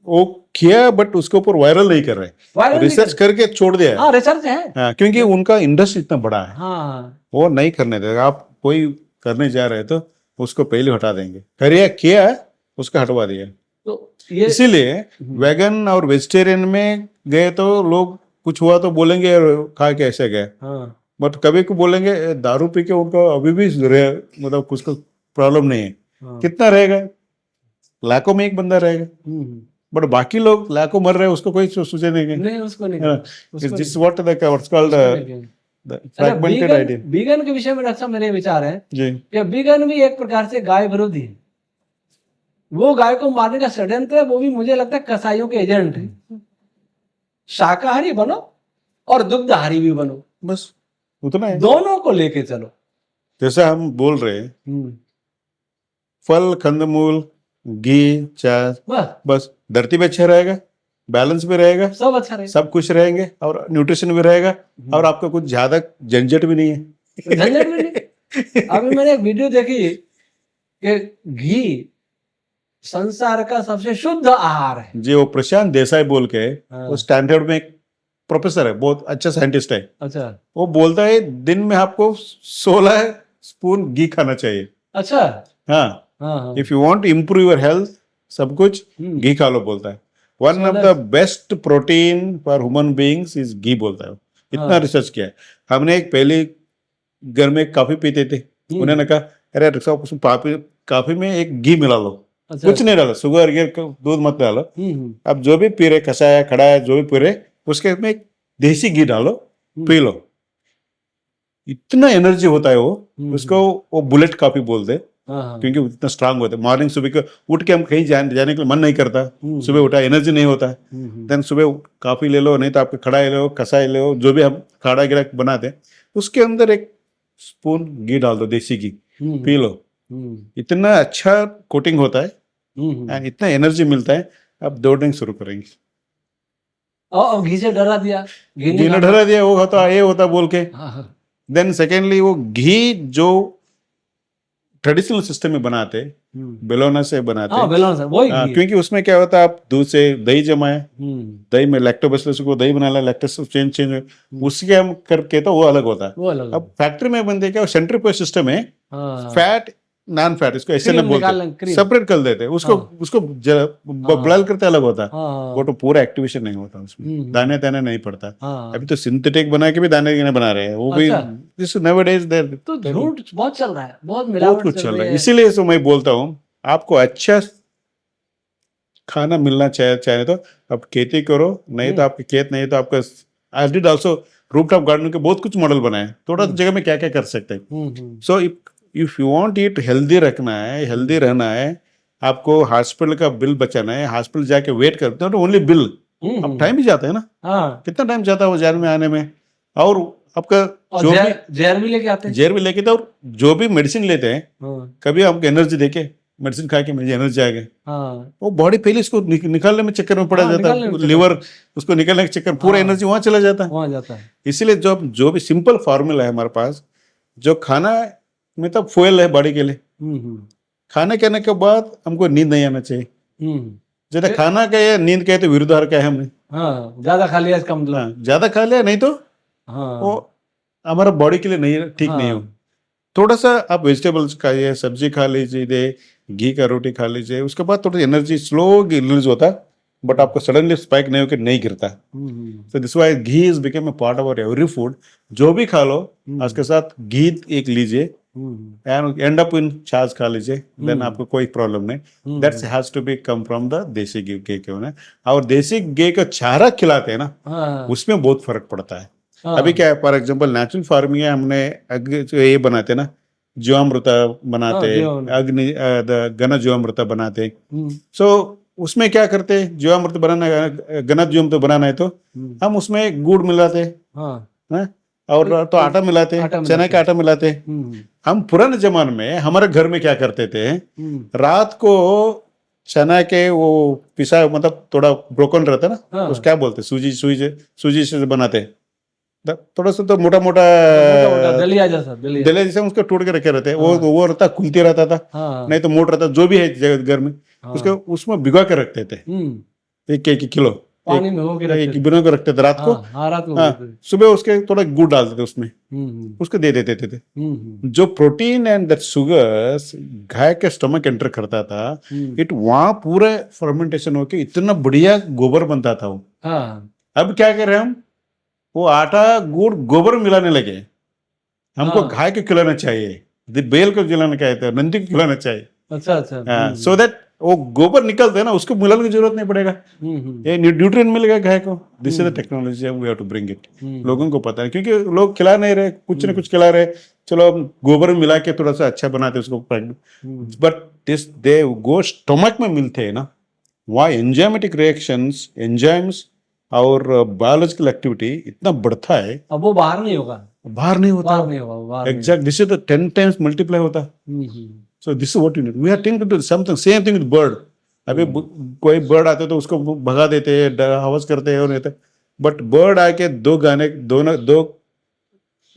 वो किया बट उसके ऊपर वायरल नहीं कर रहे, रिसर्च करके छोड़ दिया है। हाँ, रिसर्च है। हाँ, क्योंकि उनका इंडस्ट्री इतना बड़ा है। हाँ, वो नहीं करने देगा। आप कोई करने जा रहे तो उसको पहले हटा देंगे, किया उसका हटवा दिया। तो ये इसीलिए वेगन और वेजिटेरियन में गए तो लोग कुछ हुआ तो बोलेंगे खा के ऐसे गए, बट कभी को बोलेंगे दारू पी के उनको अभी भी मतलब कुछ प्रॉब्लम नहीं है। कितना रहेगा? लाखों में एक बंदा रहेगा, बट बाकी लोग लाखों मर रहे हैं, उसको कोई सोचे नहीं, उसको नहीं। This what what's called fragmented idea. Vegan के विषय में डॉक्टर साहब मेरे विचार है जी कि वीगन भी एक प्रकार से गाय विरोधी है। वो गाय को मारने का षड्यंत्र है, वो भी मुझे लगता है कसाईयों के एजेंट है। शाकाहारी बनो और दुग्धाहारी भी बनो, बस उतना है, दोनों को लेके चलो। जैसा हम बोल रहे हैं, फल, कंदमूल, घी, चाय, बस धरती पे अच्छा रहेगा, बैलेंस भी रहेगा, सब अच्छा रहेगा, सब खुश रहेंगे और न्यूट्रिशन भी रहेगा, और आपका कुछ ज्यादा झंझट भी नहीं है। झंझट भी नहीं। अभी मैंने एक वीडियो देखी कि घी संसार का सबसे शुद्ध आहार है जी। वो प्रशांत देसाई बोल के, वो स्टैनफोर्ड में एक प्रोफेसर है, बहुत अच्छा साइंटिस्ट है। अच्छा। वो बोलता है दिन में आपको 16 स्पून घी खाना चाहिए। अच्छा। हाँ, if you want to improve your health, सब कुछ घी खा लो बोलता है। One of the best protein for human beings is ghee बोलता है। इतना रिसर्च किया है हमने। एक पहले घर में कॉफी पीते थे, उन्होंने कहा अरे उसमें कॉफी में एक घी मिला लो। अच्छा, कुछ नहीं डालो, शुगर दूध मत डालो। अब जो भी पी रहे, कसाया खड़ा है, जो भी पी रहे, उसके में एक देसी घी डालो, पी लो। इतना एनर्जी होता है वो, उसको वो बुलेट कॉफी बोलते, क्योंकि इतना स्ट्रांग होता है। मॉर्निंग सुबह को उठ के हम कहीं जाने के लिए मन नहीं करता, सुबह उठा एनर्जी नहीं होता, देन सुबह कॉफी ले लो, नहीं तो आपके खड़ा ले लो, कसाई ले लो, जो भी हम खाड़ा गिरा बनाते हैं, उसके अंदर एक स्पून घी डाल दो, देसी घी, पी लो। इतना अच्छा कोटिंग होता है एंड इतना एनर्जी मिलता है। अब 2 ड्रिंक शुरू करेंगे। और घी से डरा दिया, घी ने डरा दिया, वो होता ये होता बोल के। देन सेकेंडली वो घी जो ट्रेडिशनल सिस्टम में बनाते, बेलोना से बनाते, क्योंकि उसमें क्या होता है, आप दूध से दही जमाए, दही में लैक्टोबैसिलस को दही बना ला, लैक्टोस चेंज उसके हम करके तो वो अलग होता है। अब फैक्ट्री में बनते क्या, सेंट्रीफ्यूज सिस्टम है, फैट नॉन फैट, इसको ऐसे नहीं बोलते, सेपरेट कर देते हैं उसको बॉयल करते अलग होता है। वो तो पूरा एक्टिवेशन नहीं होता उसमें, दाने दाने नहीं पड़ता। अभी तो सिंथेटिक बना के भी दाने बना रहे हैं, वो भी दिस नाउअडेज देयर। तो झूठ बहुत चल रहा है, बहुत मिलावट कुछ चल रहा है। इसीलिए तो मैं बोलता हूँ आपको अच्छा खाना मिलना चाहे तो आप खेती करो, नहीं तो आपके खेत नहीं तो आपका I did also rooftop garden के बहुत कुछ मॉडल बनाए, थोड़ा जगह में क्या क्या कर सकते हैं। So if you want it healthy रखना है, हेल्दी रहना है, आपको हॉस्पिटल का बिल बचाना है, हॉस्पिटल जाके वेट करते हो तो ओनली बिल, अब टाइम भी जाता है ना, हाँ, कितना टाइम जाता है वो जहर में आने में, और आपका और जो भी जहर भी लेके आते हैं। जहर भी लेके तो, और जो भी मेडिसिन लेते हैं, हाँ, कभी हमको एनर्जी देके मेडिसिन खा के मुझे एनर्जी आ गई, हाँ, वो बॉडी पहले इसको निकालने में चक्कर में पड़ा हाँ, जाता निकालने में है, चक्कर। लिवर उसको निकालने के चक्कर, पूरा हाँ, एनर्जी वहां चला जाता है। वहां जाता है। इसीलिए जो भी सिंपल फार्मूला है हमारे पास, जो खाना है मतलब फ्यूल है बॉडी के लिए, हम्म, खाने खाने के बाद हमको नींद नहीं आना चाहिए, हम्म, ज्यादा खाना का या नींद का है तो विरुद्धार का है हमने, हाँ, ज्यादा खा लिया इसका मतलब। हाँ ज्यादा खा लिया नहीं तो वो हाँ, हमारा बॉडी के लिए नहीं ठीक नहीं हो। हाँ, थोड़ा सा आप वेजिटेबल्स खाइए, सब्जी खा लीजिए, घी का रोटी खा लीजिए, उसके बाद थोड़ी एनर्जी स्लो रिलीज होता है, बट आपको सडनली स्पाइक नहीं होकर नहीं गिरता। तो this why ghee is become a part of our every food, जो भी खा लो उसके साथ घी एक लीजिए, एंड एंड अप इन छाछ खा लीजिए, देन आपको कोई प्रॉब्लम नहीं। That's has to be come from the desi ghee के होना, और देसी घी का चारा खिलाते हैं ना, हाँ, उसमें बहुत फर्क पड़ता है। हाँ, अभी क्या है, फॉर एग्जांपल नेचुरल फार्मिंग है, हमने जो ये बनाते ना, जीवामृत बनाते, हाँ, जीवामृत। अग्नि घन जीवामृत बनाते। हम्म, सो उसमें क्या करते, जीवामृत बनाना घन जीवामृत बनाना है तो हम उसमें गुड़ मिलाते हाँ, हैं, और तो आटा मिलाते, आटा चना का आटा मिलाते। हम्म, हम पुराने जमाने में हमारे घर में क्या करते थे, हम्म, रात को चना के वो पिसा मतलब थोड़ा ब्रोकन रहता है ना, हाँ, उस क्या बोलते, सूजी से बनाते, थोड़ा सा तो मोटा मोटा मोटा दलिया जैसा, दलिया। दलिया जैसे उसको टूट के रखे रहते हैं, वो रहता खुलती रहता था, हाँ, नहीं तो मोट रहता, जो भी है घर में, हाँ, उसको उसमें भिगो के रखते थे, एक एक किलो पानी में हो के रखते थे। भिगो के रखते थे रात को। हाँ, हाँ, रात को हाँ, होते थे। सुबह उसके थोड़ा गुड़ डालते थे उसमें, हम्म, उसको दे देते थे। हम्म, जो प्रोटीन एंड दैट शुगर्स गाय के स्टमक एंटर करता था, इट वहां पूरे फर्मेंटेशन होके इतना बढ़िया गोबर बनता था वो। हाँ, अब क्या कर रहे हैं हम, वो आटा गुड़ गोबर में मिलाने लगे। हमको हाँ, गाय को खिलाना चाहिए, बेल को खिलाना कहते हैं, नंदी को खिलाना चाहिए, अच्छा, अच्छा, सो दैट वो गोबर निकलते हैं ना, उसको मिलाने की जरूरत नहीं पड़ेगा, ये न्यूट्रिएंट मिलेगा गाय को। This is the technology we have to bring it. लोगों को पता है, क्योंकि लोग खिला नहीं रहे, कुछ ना कुछ खिला रहे, चलो हम गोबर में मिला के थोड़ा सा अच्छा बनाते उसको, but this they go stomach में मिलते हैं ना, वहाँ एंजाइमेटिक रिएक्शंस, एंजाइम्स और बायोलॉजिकल एक्टिविटी इतना बढ़ता है, अब वो बाहर नहीं होगा, बाहर नहीं होता। बाहर नहीं होगा, बाहर exact, this is the 10 times multiply होता। So this is what you need, we are thinking to do something same thing with bird. अभी कोई बर्ड आते तो उसको भगा देते हैं, हवस करते हैं और नहीं, बट बर्ड आके दो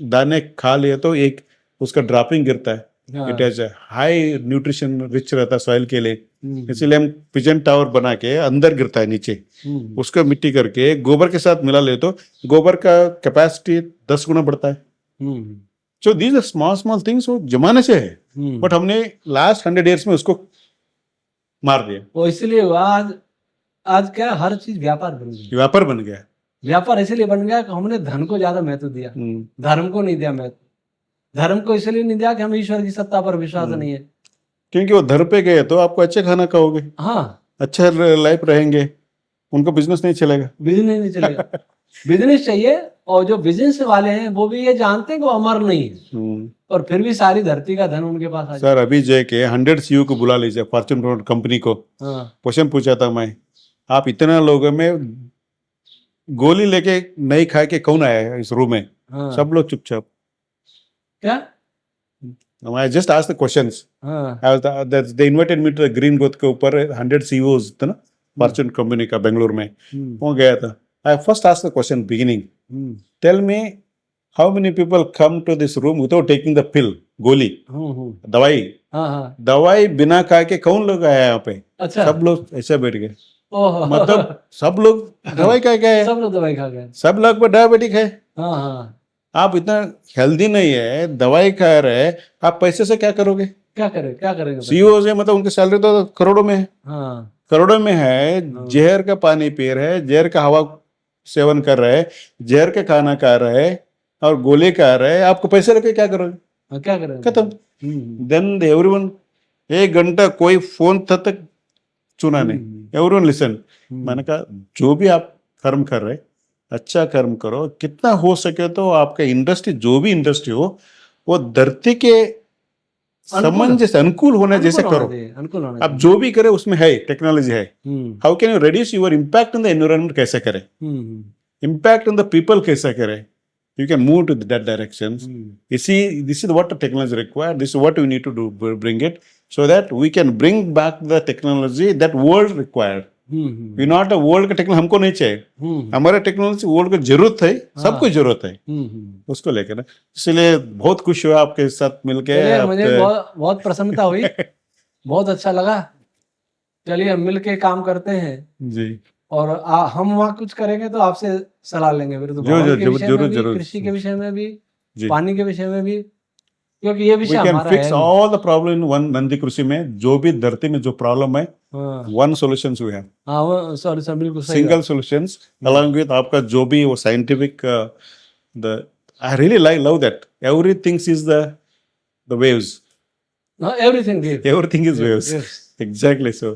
दाने खा लिए तो एक उसका ड्रॉपिंग गिरता है, it has high nutrition rich रहता है सॉइल के लिए, इसीलिए हम पिजन टावर बना के अंदर गिरता है नीचे, उसको मिट्टी करके गोबर के साथ मिला ले तो गोबर का कैपेसिटी 10 गुना बढ़ता है। So these are small small things, वो जमाने से है, बट हमने लास्ट 100 ईयर्स में उसको मार दिया। वो इसलिए आज आज क्या हर चीज व्यापार बन गई, व्यापार बन गया। व्यापार इसलिए बन गया कि हमने धन को ज्यादा महत्व दिया, धर्म को नहीं दिया महत्व। धर्म को इसलिए नहीं दिया कि हम ईश्वर की सत्ता पर विश्वास नहीं है, क्योंकि वो धर्म पे गए तो आपको अच्छे खाना खाओगे, हाँ, अच्छा लाइफ रहेंगे, उनको बिजनेस नहीं चलेगा, बिजनेस नहीं चलेगा। बिजनेस चाहिए, और जो बिजनेस वाले हैं वो भी ये जानते हैं कि वो अमर नहीं है, और फिर भी सारी धरती का धन उनके पास आ जाए। सर अभी जय के 100 सीईओ को बुला लीजिए, फॉर्च्यून कंपनी को, हाँ, क्वेश्चन पूछा था मैं, आप इतना लोगों में गोली लेके नहीं खा के कौन आया है इस रूम में? हाँ, सब लोग चुपचाप। क्या, I just asked the questions. हाँ, They invited me to the Green Growth के ऊपर 100 CEOs था ना, फॉर्च्यून कंपनी का बेंगलोर में, वो गया था। I first asked the question beginning. Tell me how many people come to this room without taking the pill, गोली, दवाई, हाँ, हाँ, दवाई बिना खा के कौन लोग आया यहाँ पे? अच्छा, सब लोग ऐसे बैठ गए, ओह, मतलब सब लोग दवाई खा के आए, सब लोग दवाई खा गए, सब लोग पर डायबिटिक है। हाँ, हाँ, आप इतना हेल्दी नहीं है, दवाई खा रहे, आप पैसे से क्या करोगे? क्या करेंगे सीईओ से मतलब उनकी सैलरी तो करोड़ों में है, हाँ, करोड़ों में है, जहर का पानी पी रहे, जहर का हवा सेवन कर रहे, जहर का खाना खा रहे और गोली खा रहे, आपको पैसे रखे क्या करोगे? क्या करेंगे, खत्म। देन एवरीवन 1 घंटा कोई फोन तक चुना नहीं, एवरीवन लिसन। मैंने कहा जो भी आप कर्म कर रहे, अच्छा कर्म करो, कितना हो सके तो आपका इंडस्ट्री, जो भी इंडस्ट्री हो, वो धरती के सामंजस्य अनुकूल होने जैसे करो। अनुकूल होना आप जो भी करे उसमें है टेक्नोलॉजी है। चाहिए। How can you reduce your impact on the environment, कैसे करें, इम्पैक्ट ऑन द पीपल कैसे करें, you can move to that directions. You see, this is what the technology required. This is what we need to do, bring it, so that we can bring back the technology that world required. We not a world का टेक्नोलॉजी हमको नहीं चाहिए, हमारे टेक्नोलॉजी वर्ल्ड को जरूरत है, सबको जरूरत है, उसको लेकर ना। इसलिए बहुत खुश हुआ आपके साथ मिलके। मुझे बहुत प्रसन्नता हुई, बहुत अच्छा लगा। चलिए हम मिलके काम करते हैं जी, और हम वहाँ कुछ करेंगे तो आपसे सलाह लेंगे फिर, तो जरूर, कृषि के विषय में भी, पानी के विषय में भी, क्योंकि ये विषय we can हमारा fix है। all the problem in one Nandi कृषि में, जो भी धरती में जो प्रॉब्लम है, one solutions we have। हाँ वो सॉल्यूशन बिल्कुल सही, सिंगल सॉल्यूशंस along with आपका जो भी वो scientific, the I really love that everything is the waves, everything is waves, exactly so।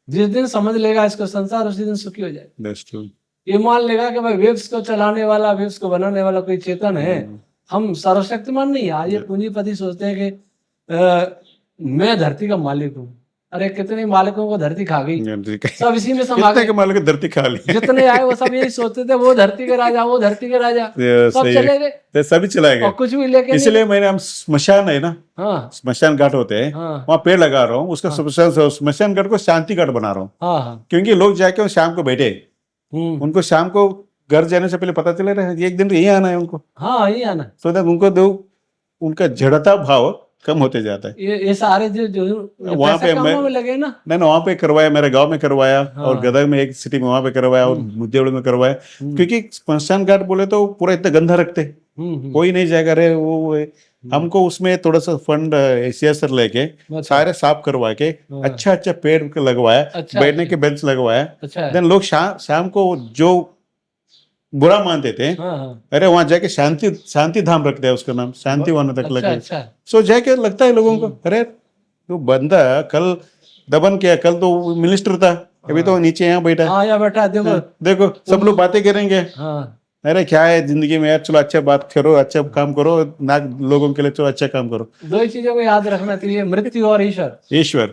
जिस दिन समझ लेगा इसको संसार, उसी दिन सुखी हो जाएगा। That's true। ये मान लेगा कि भाई वेव्स को चलाने वाला, वेव्स को बनाने वाला कोई चेतन है, हम सर्वशक्तिमान नहीं है। आज ये पूंजीपति सोचते हैं कि मैं धरती का मालिक हूँ। अरे कितने मालिकों को धरती खा गई, सब इसी में समा गए। मालिक धरती खा ली, जितने आए वो सब यही सोचते थे वो धरती के राजा, वो धरती के राजा, सब चले गए, सभी चलाए गए, और कुछ भी लेके। इसलिए मैंने, हम स्मशान है ना, हाँ स्मशान घाट होते हैं, वहाँ पेड़ लगा रहा हूँ, उसका स्मशान घाट को शांति घाट बना रहा हूँ। हाँ, क्योंकि लोग जाके शाम को बैठे, उनको शाम को घर जाने से पहले पता चले रहे एक दिन तो यही आना है उनको। हाँ यही आना, तो उनको उनका जड़ता भाव कम होते जाता है। ये सारे जो वहाँ पे में लगे ना, मैंने वहाँ पे करवाया, मेरे गांव में करवाया, और गदग में एक सिटी में वहाँ पे करवाया, और मुद्देड़ में करवाया। क्योंकि स्मशान घाट बोले तो पूरा इतना गंदा रखते, कोई नहीं जाएगा रे वो हमको उसमें थोड़ा सा फंड सीएसआर लेके सारे साफ करवा के अच्छा पेड़ लगवाया, बैठने के बेंच लगवाया। देन लोग शाम को जो बुरा मानते थे, अरे वहां जाके शांति धाम रखते हैं, उसका नाम शांति वन तक लगे। सो जाके लगता है लोगों को, अरे तो बंदा कल दबन किया, कल तो मिनिस्टर था, अभी तो नीचे यहाँ बैठा, देखो सब लोग बातें करेंगे। अरे क्या है जिंदगी में यार, चलो अच्छा बात करो, अच्छा काम करो ना, लोगों के लिए चलो अच्छा काम करो। दो ही चीजों को याद रखना चाहिए, मृत्यु और ईश्वर,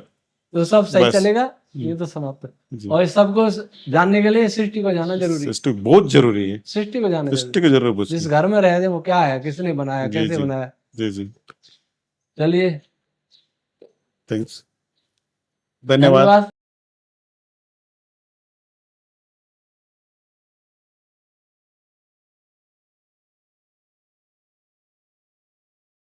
तो सब सही चलेगा। ये तो समाप्त है। और इस सबको जानने के लिए सृष्टि को जाना जरूरी है, सृष्टि बहुत जरूरी है, सृष्टि को जाना, सृष्टि को जरूर, जिस घर में रहे थे वो क्या है, किसने बनाया, कैसे बनाया। जी। चलिए थैंक्स, धन्यवाद।